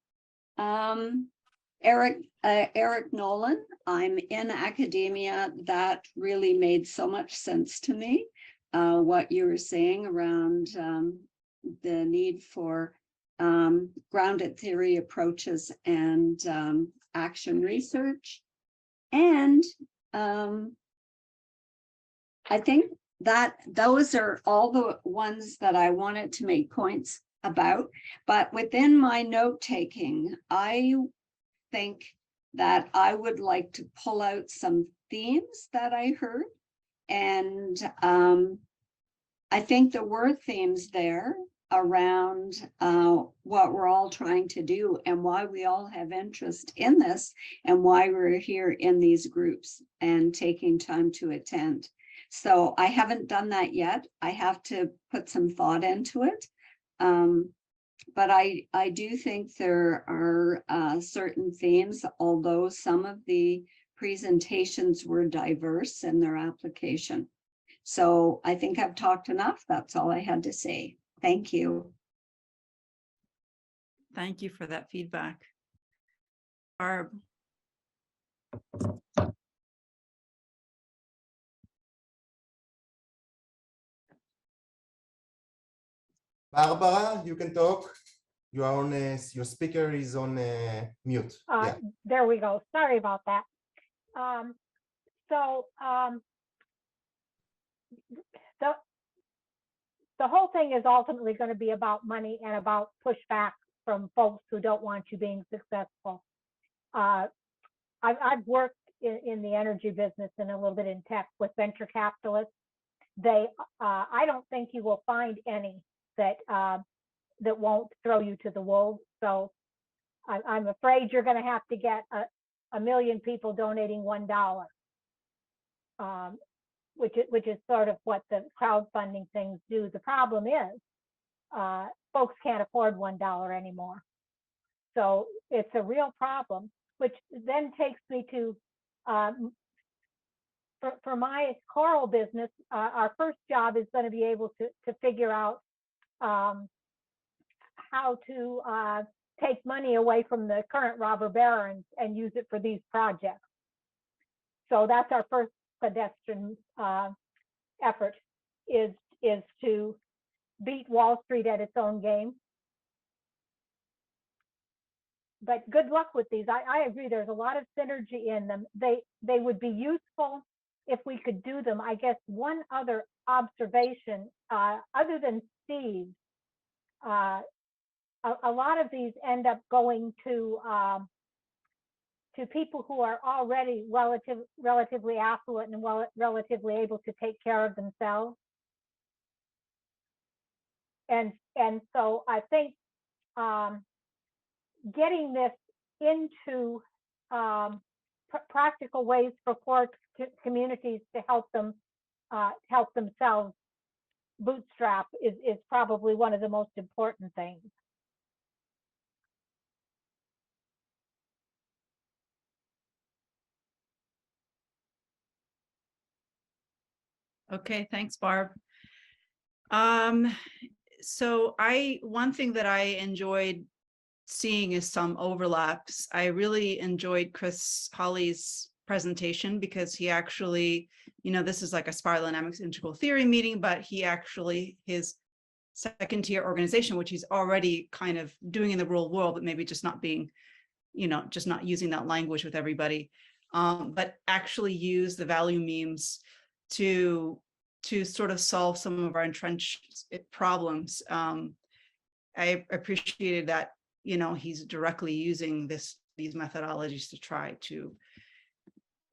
Eric Nolan, I'm in academia. That really made so much sense to me. What you were saying around the need for grounded theory approaches and action research. And I think that those are all the ones that I wanted to make points about. But within my note taking, I think that I would like to pull out some themes that I heard. And I think there were themes there around what we're all trying to do and why we all have interest in this and why we're here in these groups and taking time to attend. So I haven't done that yet. I have to put some thought into it. But I do think there are certain themes, although some of the presentations were diverse in their application. So I think I've talked enough. That's all I had to say. Thank you. Thank you for that feedback. Barb. Barbara, you can talk. You are on your speaker is on mute. Yeah. There we go. Sorry about that. The whole thing is ultimately going to be about money and about pushback from folks who don't want you being successful. I've worked in the energy business and a little bit in tech with venture capitalists. I don't think you will find any that won't throw you to the wolves. So I'm afraid you're going to have to get a million people donating $1, which is sort of what the crowdfunding things do. The problem is folks can't afford $1 anymore. So it's a real problem, which then takes me to, for my coral business, our first job is going to be able to figure out how to take money away from the current robber barons and use it for these projects. So that's our first pedestrian effort is to beat Wall Street at its own game. But good luck with these. I agree. There's a lot of synergy in them. They would be useful if we could do them. I guess one other observation, other than Steve, a lot of these end up going to people who are already relatively affluent and relatively able to take care of themselves. And so I think getting this into practical ways for poor communities to help themselves bootstrap is probably one of the most important things. Okay, thanks, Barb. So one thing that I enjoyed seeing is some overlaps. I really enjoyed Chris Hawley's presentation because he actually, this is like a spiral dynamics integral theory meeting, but his second tier organization, which he's already kind of doing in the real world, but maybe just not being, just not using that language with everybody, but actually use the value memes to sort of solve some of our entrenched problems. I appreciated that, he's directly using these methodologies to try to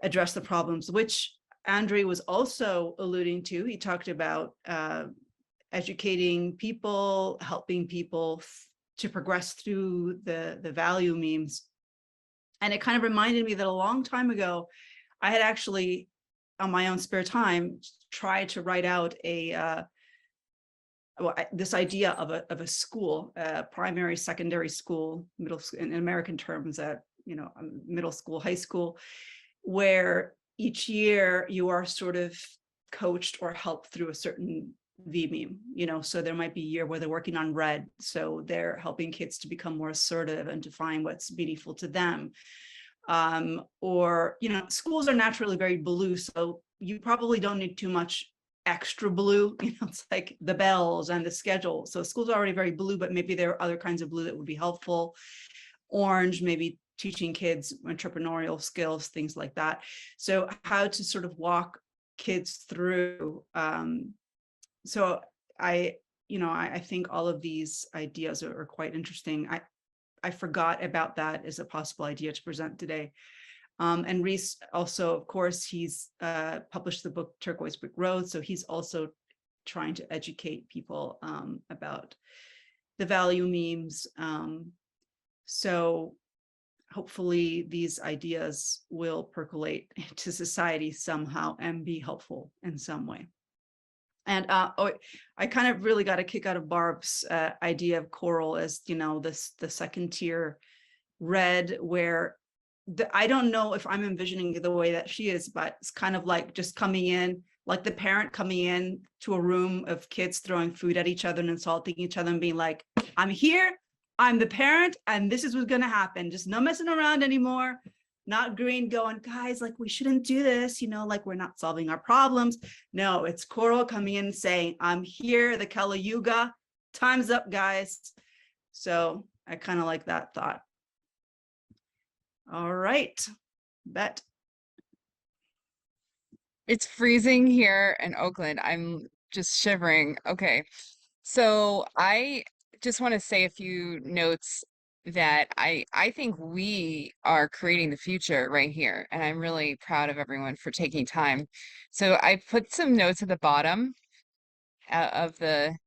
address the problems, which Andre was also alluding to. He talked about educating people, helping people to progress through the value memes. And it kind of reminded me that a long time ago, I had actually, on my own spare time, tried to write out this idea of a school, primary, secondary school, middle school, in American terms, middle school, high school, where each year you are sort of coached or helped through a certain V meme, so there might be a year where they're working on red, so they're helping kids to become more assertive and to find what's meaningful to them. Or, schools are naturally very blue, so you probably don't need too much extra blue. It's like the bells and the schedule. So schools are already very blue, but maybe there are other kinds of blue that would be helpful. Orange, maybe teaching kids entrepreneurial skills, things like that. So how to sort of walk kids through. So I think all of these ideas are quite interesting. I forgot about that as a possible idea to present today. And Reese also, of course, he's published the book Turquoise Brick Road. So he's also trying to educate people about the value memes. So hopefully these ideas will percolate into society somehow and be helpful in some way. And I kind of really got a kick out of Barb's idea of coral as, the second tier red, where I don't know if I'm envisioning the way that she is, but it's kind of like just coming in, like the parent coming in to a room of kids throwing food at each other and insulting each other and being like, I'm here, I'm the parent, and this is what's going to happen. Just no messing around anymore. Not green going, guys, like we shouldn't do this, like we're not solving our problems. No, it's coral coming in saying, I'm here, the Kali Yuga, time's up, guys. So I kind of like that thought. All right, Bet. It's freezing here in Oakland. I'm just shivering. Okay. So I just want to say a few notes that I think we are creating the future right here. And I'm really proud of everyone for taking time. So I put some notes at the bottom of the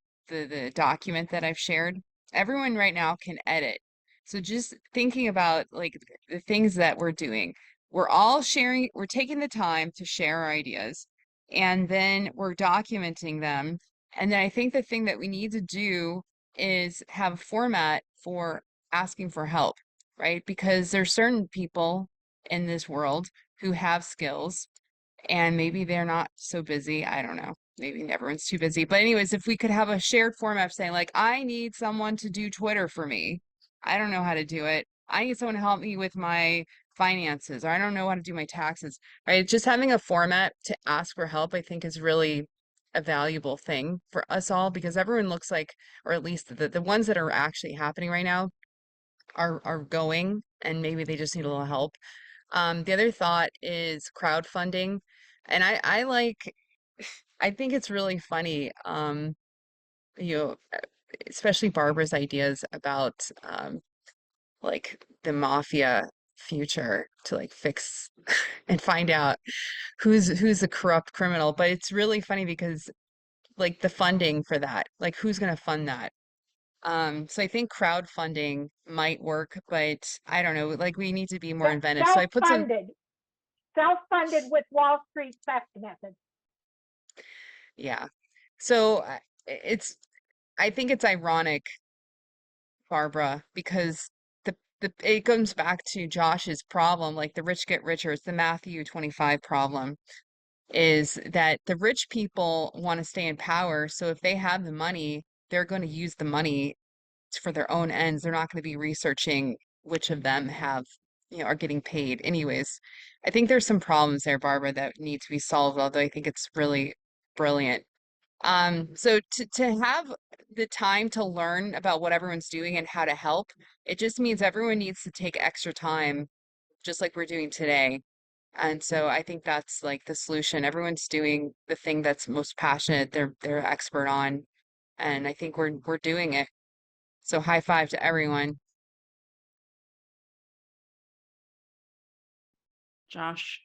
document that I've shared. Everyone right now can edit. So just thinking about like the things that we're doing, we're all sharing, we're taking the time to share our ideas, and then we're documenting them. And then I think the thing that we need to do is have a format for asking for help, right? Because there's certain people in this world who have skills and maybe they're not so busy. I don't know. Maybe everyone's too busy. But anyways, if we could have a shared format saying like, I need someone to do Twitter for me. I don't know how to do it. I need someone to help me with my finances, or I don't know how to do my taxes, right? Just having a format to ask for help, I think is really a valuable thing for us all, because everyone looks like, or at least the ones that are actually happening right now are going, and maybe they just need a little help. The other thought is crowdfunding. And I think it's really funny, especially Barbara's ideas about like the mafia future to like fix and find out who's a corrupt criminal. But it's really funny because like the funding for that, like who's going to fund that? So I think crowdfunding might work, but I don't know, like we need to be more inventive. So I put some, Self-funded with Wall Street best methods. yeah. So I think it's ironic, Barbara, because it comes back to Josh's problem, like the rich get richer. It's the Matthew 25 problem, is that the rich people want to stay in power. So if they have the money, they're going to use the money for their own ends. They're not going to be researching which of them have, are getting paid. Anyways, I think there's some problems there, Barbara, that need to be solved, although I think it's really brilliant. So to have the time to learn about what everyone's doing and how to help, it just means everyone needs to take extra time, just like we're doing today. And so I think that's like the solution. Everyone's doing the thing that's most passionate, they're expert on, and I think we're doing it. So high five to everyone. Josh.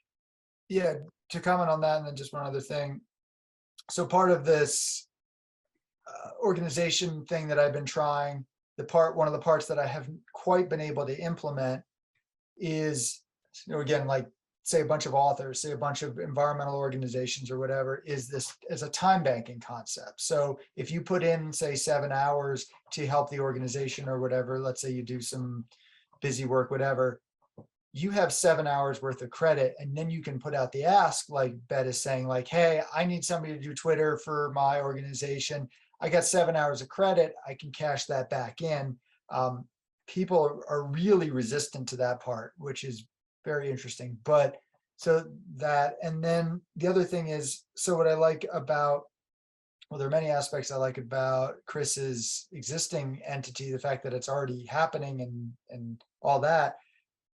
Yeah, to comment on that, and then just one other thing. So part of this organization thing that I've been trying, one of the parts that I haven't quite been able to implement is, again, like say a bunch of authors, say a bunch of environmental organizations or whatever, is this as a time banking concept. So if you put in, say, 7 hours to help the organization or whatever, let's say you do some busy work, whatever, you have 7 hours worth of credit, and then you can put out the ask, like Bet is saying, like, hey, I need somebody to do Twitter for my organization. I got 7 hours of credit. I can cash that back in. People are really resistant to that part, which is very interesting. But so that, and then the other thing is, so what I like about, well, there are many aspects I like about Chris's existing entity, the fact that it's already happening and all that.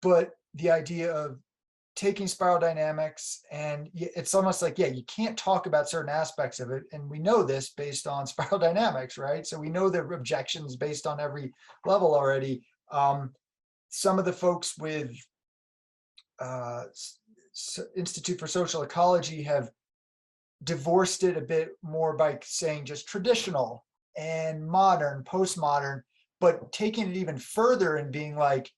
But the idea of taking spiral dynamics, and it's almost like, yeah, you can't talk about certain aspects of it. And we know this based on spiral dynamics, right? So we know the objections based on every level already. Some of the folks with Institute for Social Ecology have divorced it a bit more by saying just traditional and modern, postmodern, but taking it even further and being like,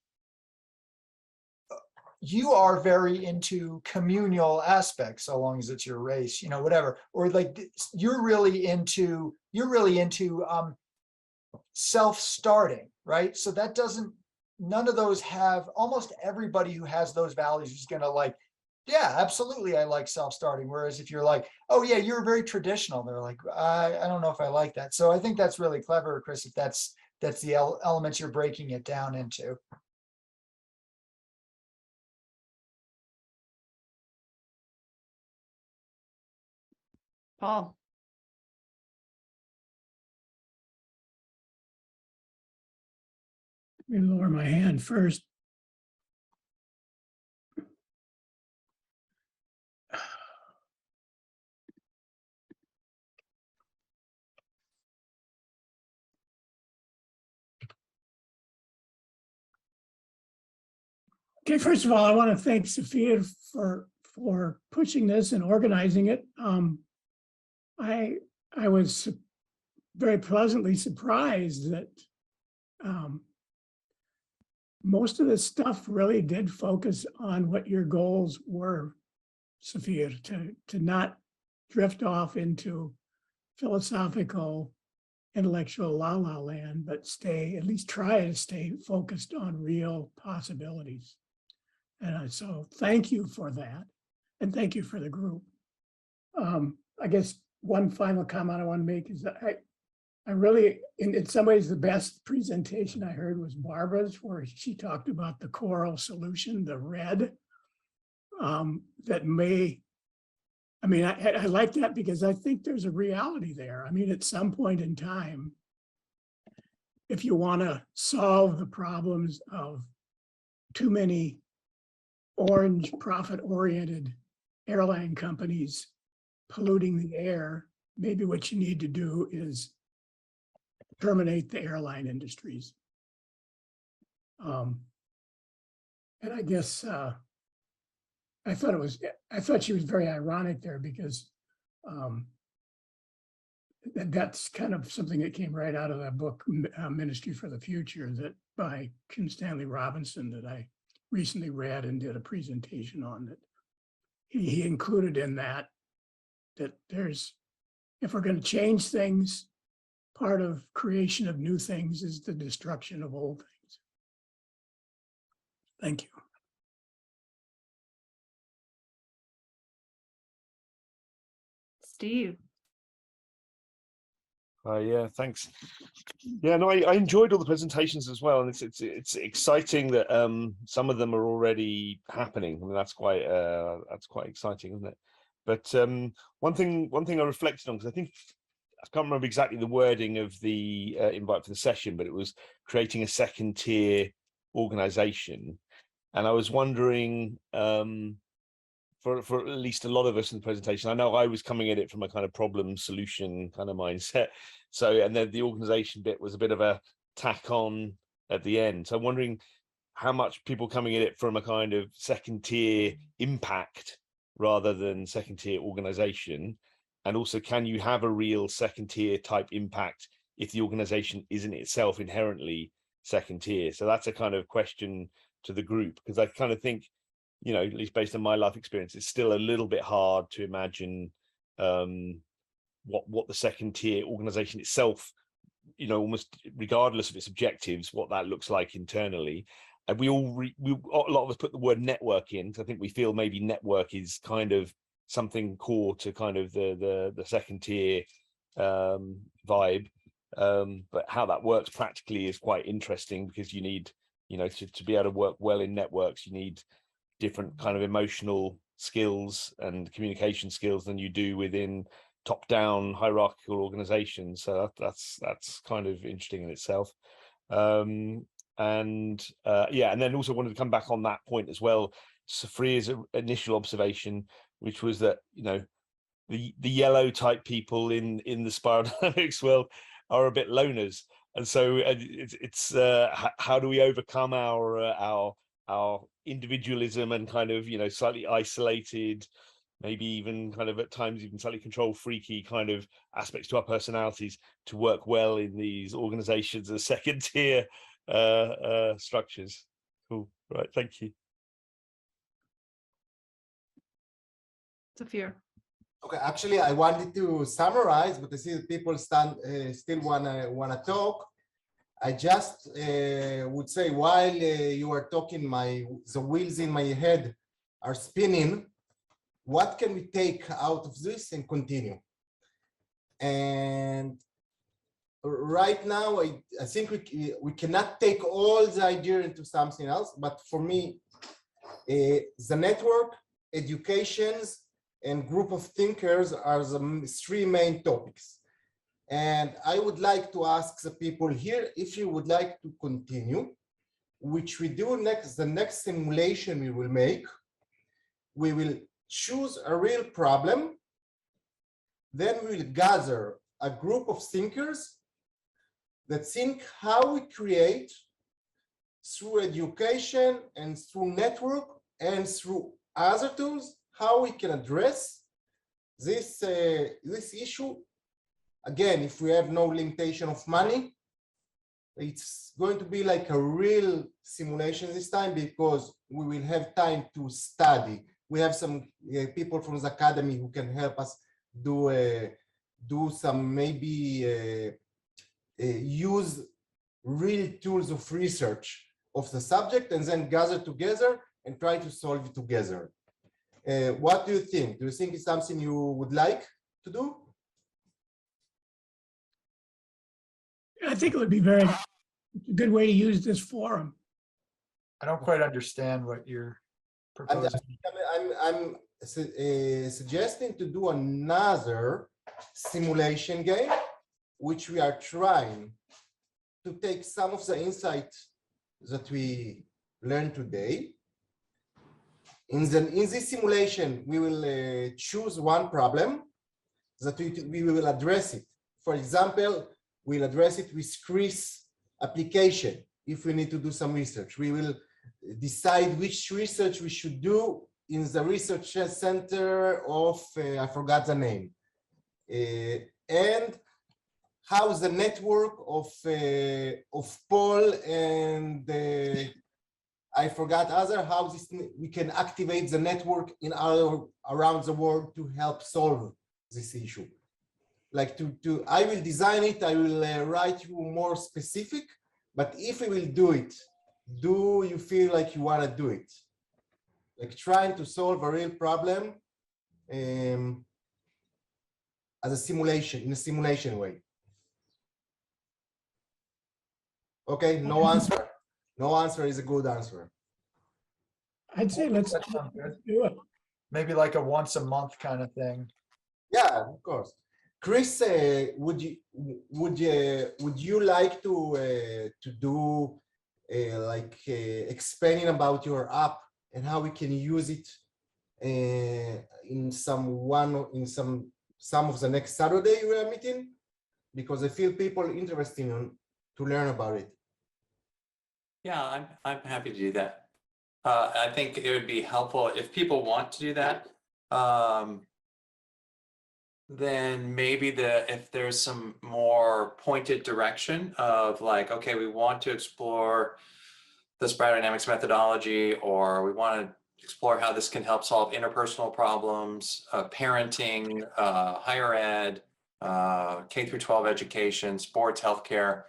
you are very into communal aspects, so long as it's your race, whatever, or like you're really into self-starting, right? So that none of those have, almost everybody who has those values is going to like, yeah, absolutely, I like self-starting. Whereas if you're like, oh yeah, you're very traditional, they're like, I don't know if I like that. So I think that's really clever, Chris, if that's the elements you're breaking it down into. Paul. Let me lower my hand first. Okay, first of all, I want to thank Sophia for pushing this and organizing it. I was very pleasantly surprised that most of this stuff really did focus on what your goals were, Sophia, to not drift off into philosophical, intellectual la-la land, but at least try to stay focused on real possibilities. And so thank you for that. And thank you for the group. I guess one final comment I want to make is that I really, in some ways, the best presentation I heard was Barbara's, where she talked about the coral solution, the red, that may, I mean, I like that because I think there's a reality there. I mean, at some point in time, if you want to solve the problems of too many orange profit-oriented airline companies polluting the air, maybe what you need to do is terminate the airline industries. And I guess I thought she was very ironic there because That's kind of something that came right out of that book, Ministry for the Future, that by Kim Stanley Robinson, that I recently read and did a presentation on. That he included in that there's, if we're going to change things, part of creation of new things is the destruction of old things. Thank you. Steve. Yeah, thanks. Yeah, no, I enjoyed all the presentations as well, and it's exciting that some of them are already happening. I mean, that's quite exciting, isn't it? But one thing I reflected on, because I can't remember exactly the wording of the invite for the session, but it was creating a second tier organization, and I was wondering. For at least a lot of us in the presentation, I know I was coming at it from a kind of problem solution kind of mindset. So, and then the organization bit was a bit of a tack on at the end. So I'm wondering how much people coming at it from a kind of second tier impact rather than second tier organization. And also, can you have a real second tier type impact if the organization isn't itself inherently second tier? So that's a kind of question to the group, because I kind of think, you know, at least based on my life experience, it's still a little bit hard to imagine what the second tier organization itself, you know, almost regardless of its objectives, what that looks like internally. And a lot of us put the word network in, because I think we feel maybe network is kind of something core to kind of the second tier vibe. But how that works practically is quite interesting, because you need, you know, to be able to work well in networks, you need different kind of emotional skills and communication skills than you do within top-down hierarchical organizations. So that's kind of interesting in itself. Yeah, and then also wanted to come back on that point as well. Safria's initial observation, which was that, you know, the yellow type people in the spiral dynamics world are a bit loners, and so it's how do we overcome our individualism and kind of, you know, slightly isolated, maybe even kind of at times even slightly control freaky kind of aspects to our personalities to work well in these organizations as second tier structures. Cool. Right. Thank you. Sophia. Okay, actually, I wanted to summarize, but I see that people still wanna talk. I just would say, while you are talking, the wheels in my head are spinning. What can we take out of this and continue? And right now, I think we cannot take all the idea into something else. But for me, the network, educations, and group of thinkers are the three main topics. And I would like to ask the people here if you would like to continue, which we do next. The next simulation we will make, we will choose a real problem. Then we will gather a group of thinkers that think how we create through education and through network and through other tools, how we can address this issue. Again, if we have no limitation of money, it's going to be like a real simulation this time, because we will have time to study. We have some people from the academy who can help us do some, maybe use real tools of research of the subject, and then gather together and try to solve it together. What do you think? Do you think it's something you would like to do? I think it would be a good way to use this forum. I don't quite understand what you're proposing. I'm suggesting to do another simulation game, which we are trying to take some of the insights that we learned today. In this simulation, we will choose one problem that we will address it. For example, we'll address it with Chris application. If we need to do some research, we will decide which research we should do in the research center of, I forgot the name. And how is the network of Paul and I forgot other, how this we can activate the network in around the world to help solve this issue. Like I will design it, I will write you more specific, but if we will do it, do you feel like you want to do it? Like trying to solve a real problem as a simulation, in a simulation way. Okay, no answer. No answer is a good answer. I'd say let's That sounds good. do it. Maybe like a once a month kind of thing. Yeah, of course. Chris, would you like to do explaining about your app and how we can use it in some of the next Saturday we are meeting? Because I feel people interested to learn about it. Yeah, I'm happy to do that. I think it would be helpful if people want to do that. Then maybe if there's some more pointed direction of like, okay, we want to explore the spiral dynamics methodology, or we want to explore how this can help solve interpersonal problems, parenting, higher ed, K through 12 education, sports, healthcare.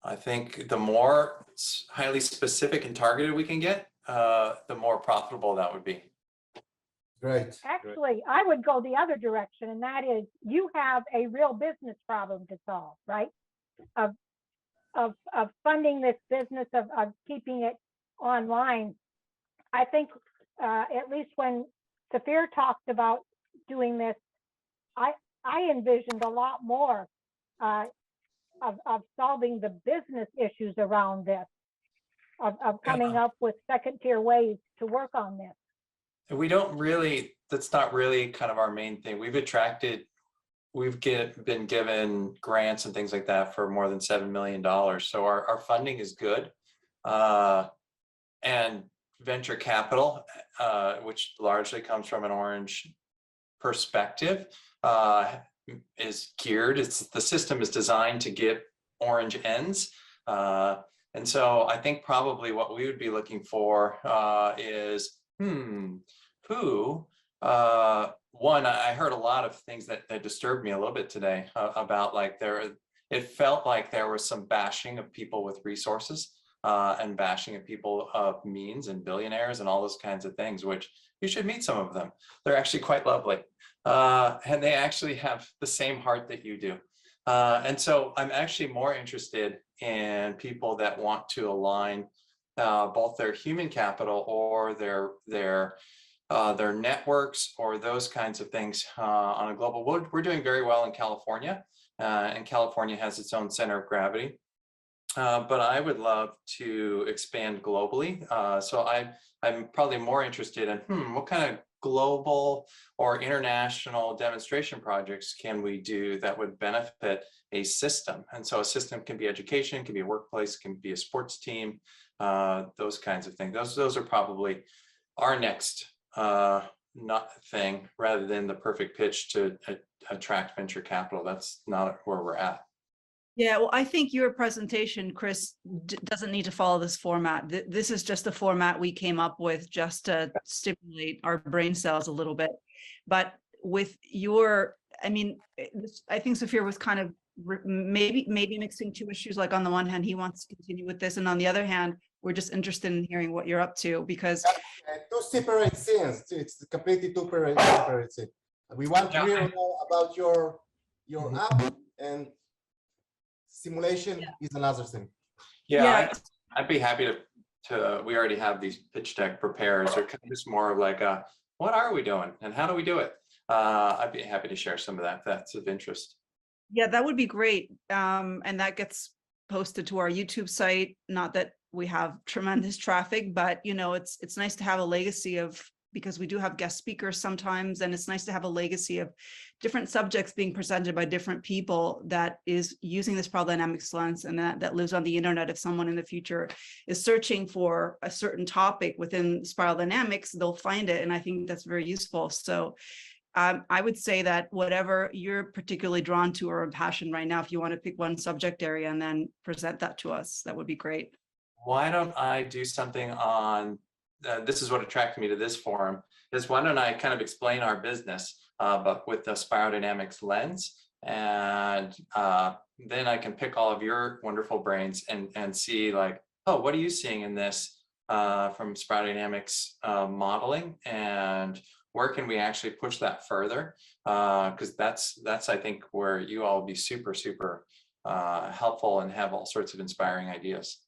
I think the more highly specific and targeted we can get, the more profitable that would be. Right. Actually, I would go the other direction, and that is you have a real business problem to solve, right? Of funding this business, of keeping it online. I think at least when Safir talked about doing this, I envisioned a lot more of solving the business issues around this, of coming up with second tier ways to work on this. We don't really, that's not really kind of our main thing. We've been given grants and things like that for more than $7 million. So our funding is good. And venture capital, which largely comes from an Orange perspective, is geared. The system is designed to get orange ends. And so I think probably what we would be looking for is, one, I heard a lot of things that disturbed me a little bit today about like it felt like there was some bashing of people with resources and bashing of people of means and billionaires and all those kinds of things, which you should meet some of them. They're actually quite lovely. And they actually have the same heart that you do. And so I'm actually more interested in people that want to align both their human capital or their networks or those kinds of things on a global. We're doing very well in California, and California has its own center of gravity. But I would love to expand globally. So I'm probably more interested in what kind of global or international demonstration projects can we do that would benefit a system? And so a system can be education, can be a workplace, can be a sports team, those kinds of things. Those are probably our next not thing, rather than the perfect pitch to attract venture capital. That's not where we're at. Yeah, well, I think your presentation, Chris, doesn't need to follow this format. This is just the format we came up with just to stimulate our brain cells a little bit. But with your, I mean, I think Safir was kind of maybe mixing two issues. Like on the one hand, he wants to continue with this, and on the other hand, we're just interested in hearing what you're up to, because two separate scenes. It's completely two separate scenes. We want to hear more about your app, and simulation is another thing. Yeah. I'd be happy to we already have these pitch deck prepared. So kind of just more of like what are we doing and how do we do it? I'd be happy to share some of that if that's of interest. Yeah, that would be great. And that gets posted to our YouTube site. Not that we have tremendous traffic, but you know, it's nice to have a legacy of, because we do have guest speakers sometimes, and it's nice to have a legacy of different subjects being presented by different people that is using this spiral dynamics lens, and that lives on the internet. If someone in the future is searching for a certain topic within spiral dynamics, they'll find it. And I think that's very useful. So I would say that whatever you're particularly drawn to or passion right now, if you want to pick one subject area and then present that to us, that would be great. Why don't I do something on, this is what attracted me to this forum, is why don't I kind of explain our business, but with the spirodynamics lens, and then I can pick all of your wonderful brains and see like, oh, what are you seeing in this from spirodynamics modeling, and where can we actually push that further? Because that's I think where you all will be super helpful and have all sorts of inspiring ideas.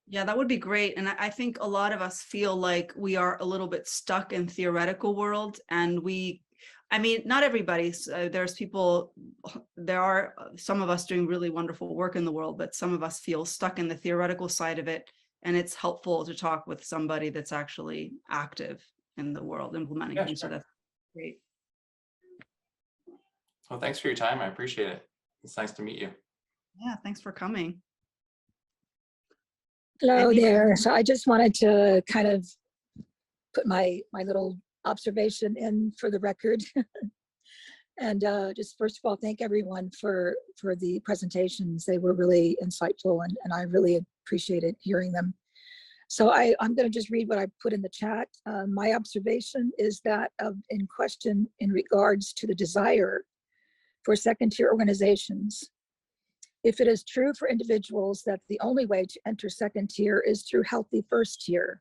Yeah, that would be great. And I think a lot of us feel like we are a little bit stuck in theoretical world, and I mean, not everybody, there's people, there are some of us doing really wonderful work in the world, but some of us feel stuck in the theoretical side of it. And it's helpful to talk with somebody that's actually active in the world implementing things. So that's great. Well, thanks for your time. I appreciate it. It's nice to meet you. Yeah, thanks for coming. Hello there. So I just wanted to kind of put my little observation in for the record. And just first of all, thank everyone for the presentations. They were really insightful, and I really appreciated hearing them. So I'm going to just read what I put in the chat. My observation is that in question in regards to the desire for second-tier organizations. If it is true for individuals that the only way to enter second tier is through healthy first tier,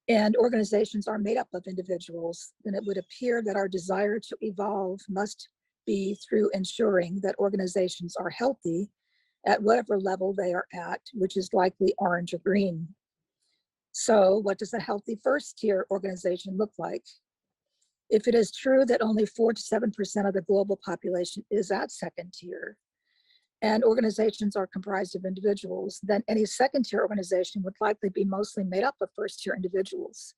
and organizations are made up of individuals, then it would appear that our desire to evolve must be through ensuring that organizations are healthy at whatever level they are at, which is likely orange or green. So what does a healthy first tier organization look like? If it is true that only 4 to 7% of the global population is at second tier, and organizations are comprised of individuals, then any second tier organization would likely be mostly made up of first tier individuals.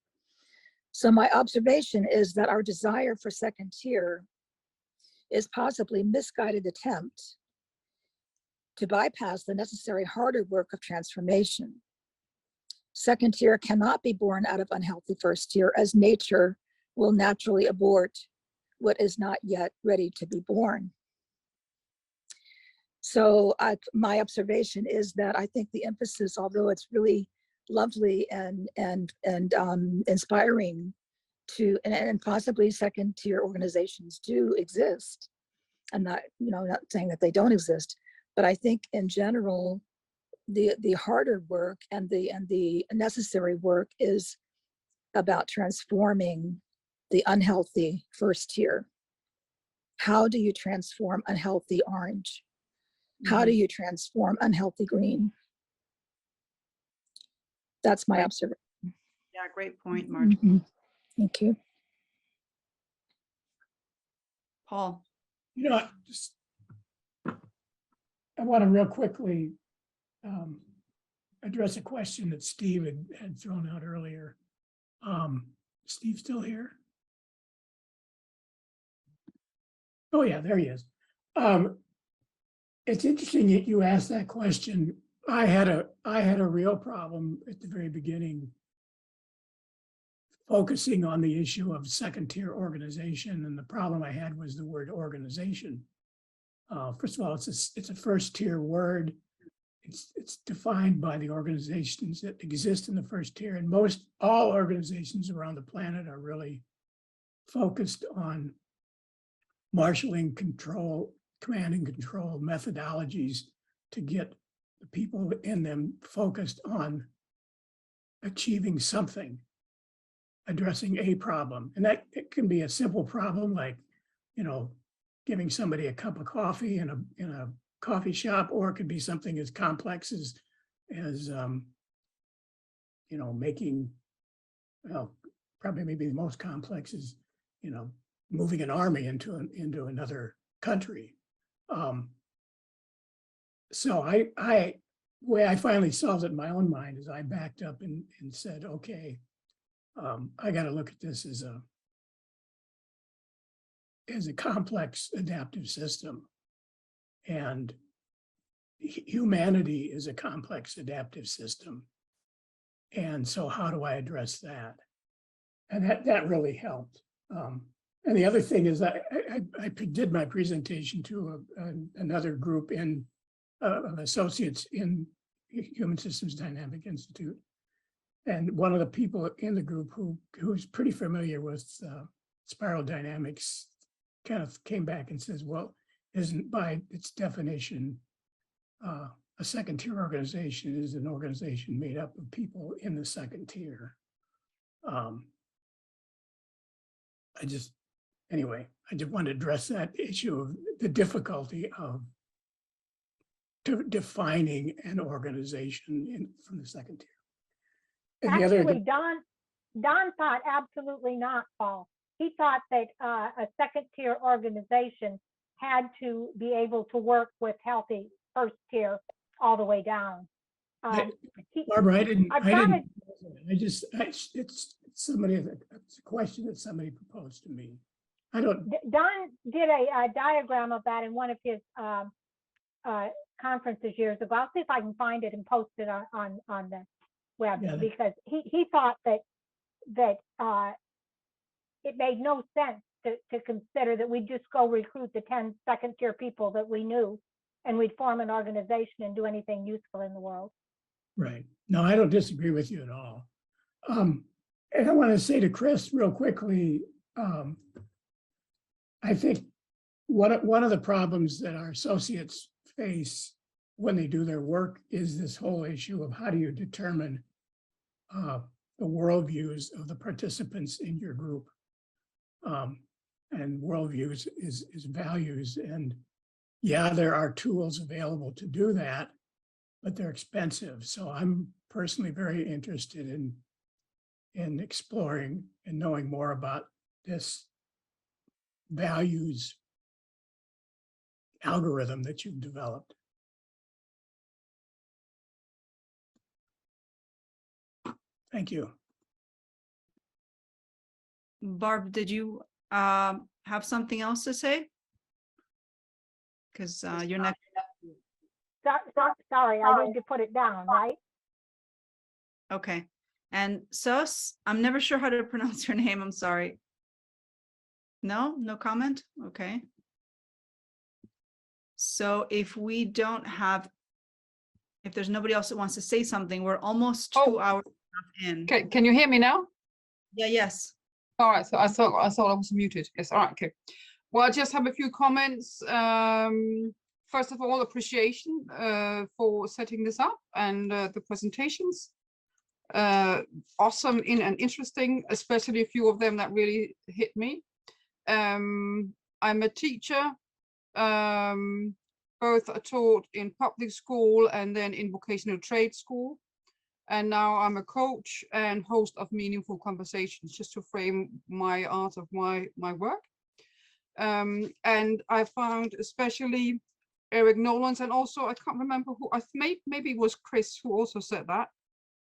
So my observation is that our desire for second tier is possibly misguided attempt to bypass the necessary harder work of transformation. Second tier cannot be born out of unhealthy first tier, as nature will naturally abort what is not yet ready to be born. So my observation is that I think the emphasis, although it's really lovely and inspiring to, and possibly second tier organizations do exist. I'm not saying that they don't exist, but I think in general, the harder work and the necessary work is about transforming the unhealthy first tier. How do you transform unhealthy orange? How do you transform unhealthy green? That's my observation. Yeah, great point, Marge. Thank you. Paul. I want to real quickly address a question that Steve had thrown out earlier. Steve still here? Oh yeah, there he is. It's interesting that you asked that question. I had a real problem at the very beginning focusing on the issue of second tier organization, and the problem I had was the word organization. First of all, it's a first tier word. It's defined by the organizations that exist in the first tier, and all organizations around the planet are really focused on marshaling control, command and control methodologies to get the people in them focused on achieving something, addressing a problem. And that it can be a simple problem like, giving somebody a cup of coffee in a coffee shop, or it could be something as complex as making, probably maybe the most complex is, moving an army into another country. So the way I finally solved it in my own mind is I backed up and said, okay, I got to look at this as a complex adaptive system, and humanity is a complex adaptive system. And so how do I address that? And that really helped. And the other thing is I did my presentation to another group of associates in Human Systems Dynamic Institute. And one of the people in the group who's pretty familiar with spiral dynamics kind of came back and says, well, isn't by its definition, a second tier organization is an organization made up of people in the second tier. Anyway, I just want to address that issue of the difficulty of defining an organization from the second tier. And the Actually, Don thought absolutely not, Paul. He thought that a second tier organization had to be able to work with healthy first tier all the way down. Barbara, it's a question that somebody proposed to me. Don did a diagram of that in one of his conferences years ago. I'll see if I can find it and post it on the web, because he thought that it made no sense to consider that we'd just go recruit the 10 second tier people that we knew and we'd form an organization and do anything useful in the world. Right. No, I don't disagree with you at all. And I want to say to Chris real quickly, I think one of the problems that our associates face when they do their work is this whole issue of how do you determine the worldviews of the participants in your group. And worldviews is values. And yeah, there are tools available to do that, but they're expensive. So I'm personally very interested in exploring and knowing more about this values algorithm that you've developed. Thank you. Barb, did you have something else to say? Because you're next. Sorry, I need to put it down, right? Okay. And Sus, I'm never sure how to pronounce your name. I'm sorry. No comment? Okay. So if there's nobody else that wants to say something, we're almost 2 hours in. Okay, can you hear me now? Yeah, yes. All right, so I thought I was muted. Yes, all right, okay. Well, I just have a few comments. First of all, appreciation for setting this up and the presentations. Awesome and interesting, especially a few of them that really hit me. I'm a teacher, both taught in public school and then in vocational trade school. And now I'm a coach and host of Meaningful Conversations, just to frame my art of my work. And I found especially Eric Nolan's, and also I can't remember who, maybe it was Chris who also said that,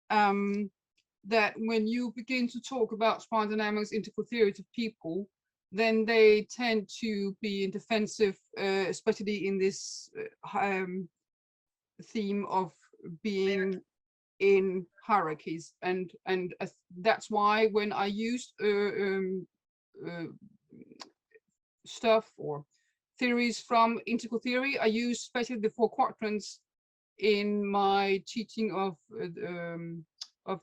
that when you begin to talk about spiral dynamics, integral theory to people, then they tend to be in defensive, especially in this theme of being in hierarchies, and that's why when I used stuff or theories from integral theory, I use especially the 4 quadrants in my teaching of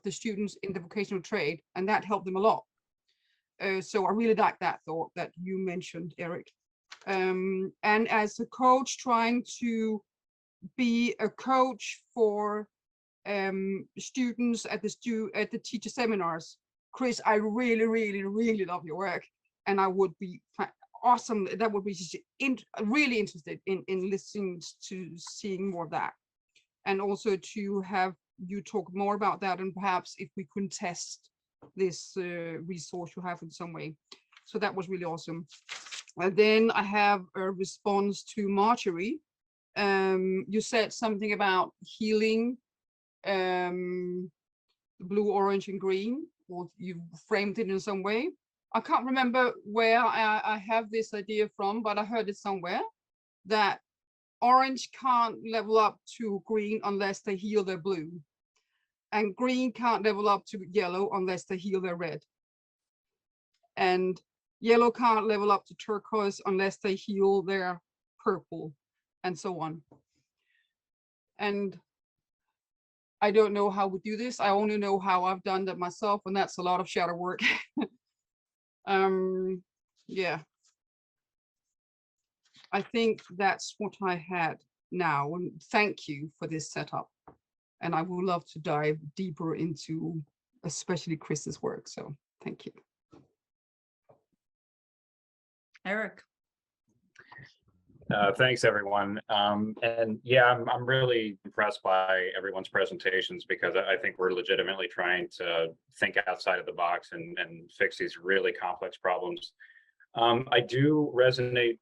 the students in the vocational trade, and that helped them a lot. So I really like that thought that you mentioned, Eric. And as a coach, trying to be a coach for students at the teacher seminars. Chris, I really love your work, and I would be awesome. That would be really interested in listening to seeing more of that, and also to have you talk more about that, and perhaps if we could test this resource you have in some way. So that was really awesome. And then I have a response to Marjorie. You said something about healing, blue, orange, and green, or you framed it in some way. I can't remember where I have this idea from, but I heard it somewhere that orange can't level up to green unless they heal their blue, and green can't level up to yellow unless they heal their red. And Yellow can't level up to turquoise unless they heal their purple, and so on. And I don't know how we do this. I only know how I've done that myself, and that's a lot of shadow work. Yeah. I think that's what I had now, and thank you for this setup. And I would love to dive deeper into especially Chris's work, so thank you. Eric. Thanks, everyone. And yeah, I'm really impressed by everyone's presentations because I think we're legitimately trying to think outside of the box and fix these really complex problems. I do resonate,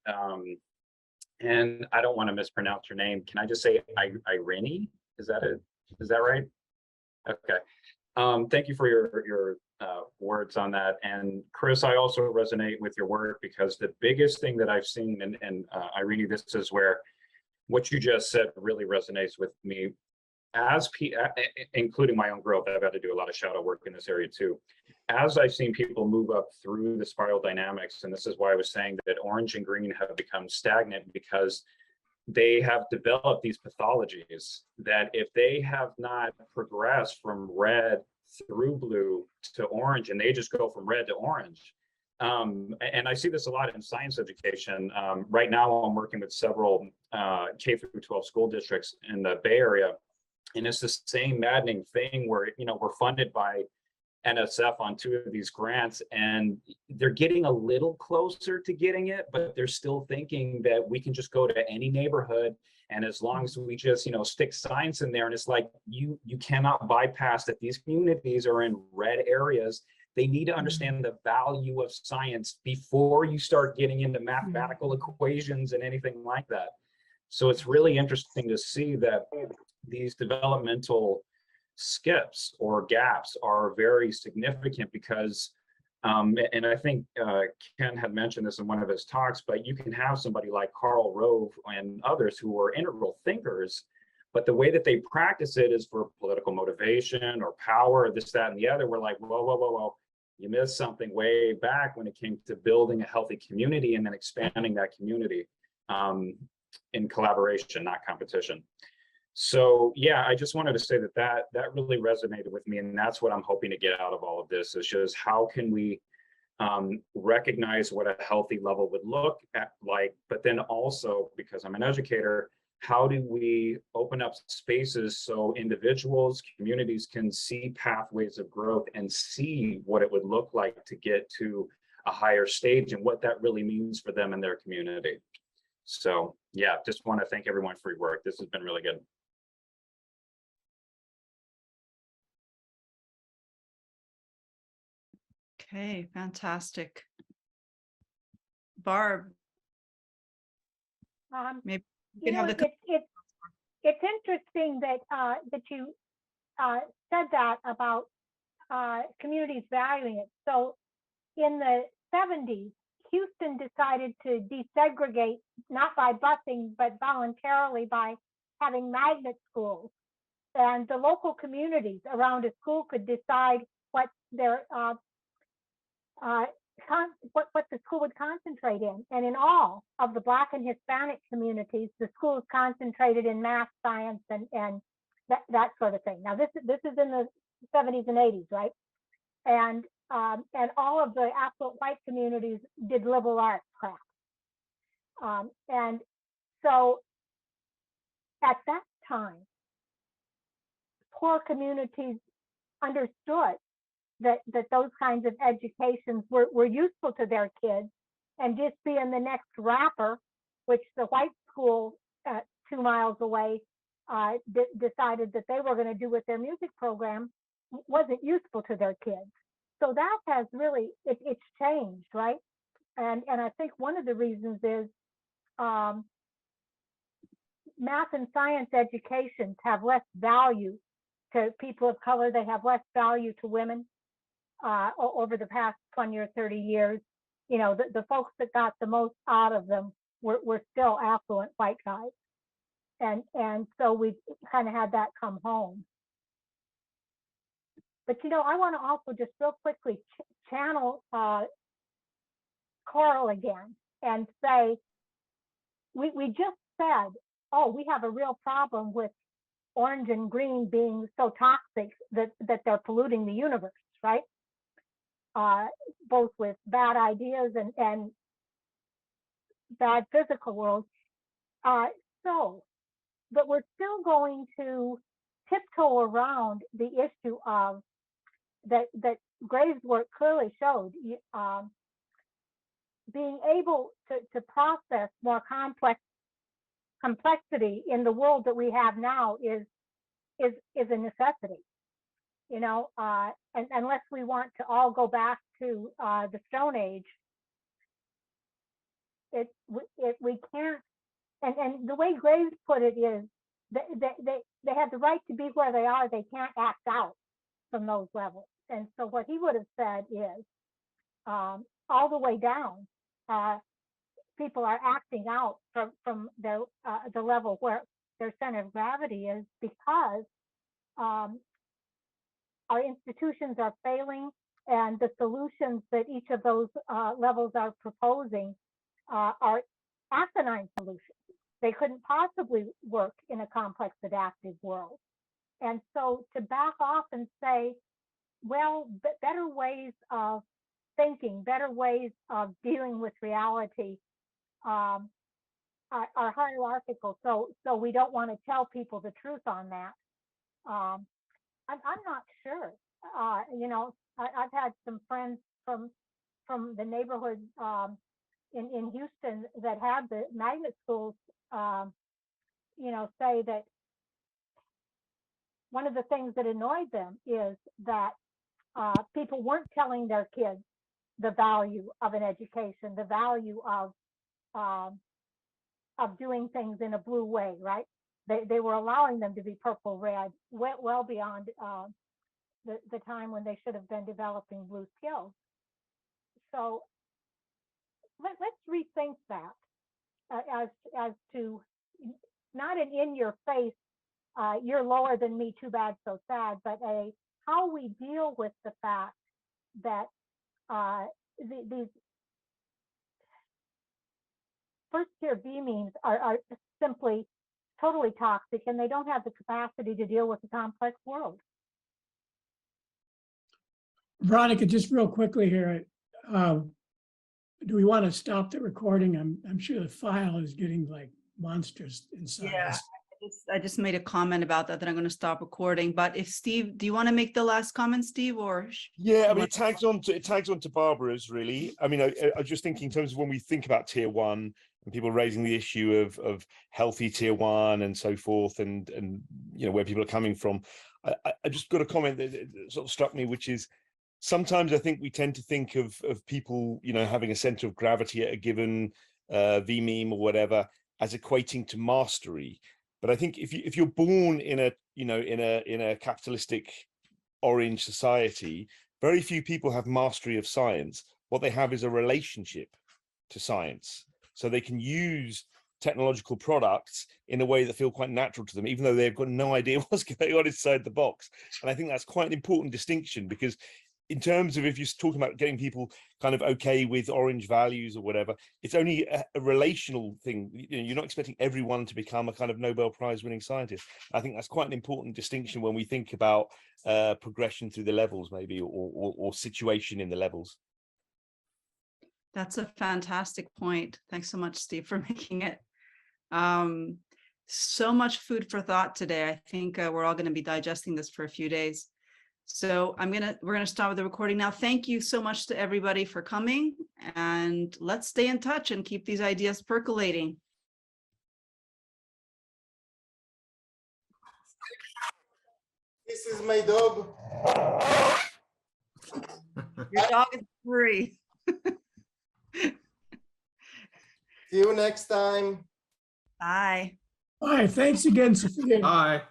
and I don't want to mispronounce your name. Can I just say Irene? Is that it? Is that right? Okay. Thank you for your words on that. And Chris, I also resonate with your work because the biggest thing that I've seen, and Irene, this is where what you just said really resonates with me. As including my own growth, I've had to do a lot of shadow work in this area too. As I've seen people move up through the spiral dynamics, and this is why I was saying that orange and green have become stagnant, because they have developed these pathologies that if they have not progressed from red through blue to orange, and they just go from red to orange. And I see this a lot in science education. Right now, I'm working with several K through 12 school districts in the Bay Area. And it's the same maddening thing where, we're funded by NSF on 2 of these grants, and they're getting a little closer to getting it, but they're still thinking that we can just go to any neighborhood, and as long as we just stick science in there, and it's like you cannot bypass that these communities are in red areas. They need to understand the value of science before you start getting into mathematical equations and anything like that. So it's really interesting to see that these developmental skips or gaps are very significant because, and I think Ken had mentioned this in one of his talks, but you can have somebody like Karl Rove and others who are integral thinkers, but the way that they practice it is for political motivation or power, this, that, and the other. We're like, whoa, you missed something way back when it came to building a healthy community and then expanding that community in collaboration, not competition. So yeah, I just wanted to say that really resonated with me, and that's what I'm hoping to get out of all of this, is just how can we recognize what a healthy level would look like, but then also, because I'm an educator, how do we open up spaces so individuals, communities can see pathways of growth and see what it would look like to get to a higher stage and what that really means for them and their community. So yeah, just want to thank everyone for your work. This has been really good. Okay, fantastic. Barb, maybe you can have the. It's interesting that that you said that about communities valuing it. So in the 70s, Houston decided to desegregate, not by busing, but voluntarily by having magnet schools. And the local communities around a school could decide what their what the school would concentrate in. And in all of the Black and Hispanic communities, the schools concentrated in math, science, and that sort of thing. Now this is in the 70s and 80s, right? And all of the affluent white communities did liberal arts crap. And so at that time, poor communities understood that those kinds of educations were useful to their kids, and just being the next rapper, which the white school 2 miles away decided that they were going to do with their music program, wasn't useful to their kids. So that has really, it's changed, right? And I think one of the reasons is math and science educations have less value to people of color. They have less value to women. Over the past 20 or 30 years, the folks that got the most out of them were still affluent white guys. And so we kind of had that come home. But, I want to also just real quickly channel Coral again and say, we just said, oh, we have a real problem with orange and green being so toxic that they're polluting the universe, right? Both with bad ideas and bad physical world. But we're still going to tiptoe around the issue of that Graves' work clearly showed, being able to process more complexity in the world that we have now is a necessity, you know, and unless we want to all go back to the Stone Age, we can't. And the way Graves put it is they have the right to be where they are. They can't act out from those levels. And so what he would have said is, all the way down, people are acting out from their the level where their center of gravity is, because our institutions are failing, and the solutions that each of those levels are proposing are asinine solutions. They couldn't possibly work in a complex adaptive world. And so to back off and say, well, better ways of thinking, better ways of dealing with reality are hierarchical. So we don't want to tell people the truth on that. I'm not sure. You know, I've had some friends from the neighborhood in Houston that had the magnet schools, you know, say that one of the things that annoyed them is that people weren't telling their kids the value of an education, the value of doing things in a blue way, right? They were allowing them to be purple red, well beyond the time when they should have been developing blue skills. So let's rethink that as to not an in your face, you're lower than me, too bad, so sad, but how we deal with the fact that these first tier B means are simply totally toxic, and they don't have the capacity to deal with the complex world. Veronica, just real quickly here, do we want to stop the recording? I'm sure the file is getting like monstrous in size. Yeah, I just made a comment about that I'm going to stop recording. But if Steve, do you want to make the last comment, Steve, or? Yeah, I mean, it tags on to Barbara's really. I mean, I was just thinking in terms of when we think about tier one and people raising the issue of healthy tier one and so forth, and you know where people are coming from. I just got a comment that sort of struck me, which is sometimes I think we tend to think of people, you know, having a center of gravity at a given V-meme or whatever as equating to mastery. But I think if you're born in a, you know, in a capitalistic orange society, very few people have mastery of science. What they have is a relationship to science. So they can use technological products in a way that feel quite natural to them, even though they've got no idea what's going on inside the box. And I think that's quite an important distinction, because in terms of if you're talking about getting people kind of okay with orange values or whatever, it's only a relational thing. You know, you're not expecting everyone to become a kind of Nobel Prize winning scientist. I think that's quite an important distinction when we think about progression through the levels, maybe, or situation in the levels. That's a fantastic point. Thanks so much, Steve, for making it. So much food for thought today. I think we're all going to be digesting this for a few days. So we're gonna start with the recording now. Thank you so much to everybody for coming, and let's stay in touch and keep these ideas percolating. This is my dog. Your dog is free. See you next time. Bye. All right, thanks again, Sophia. Bye.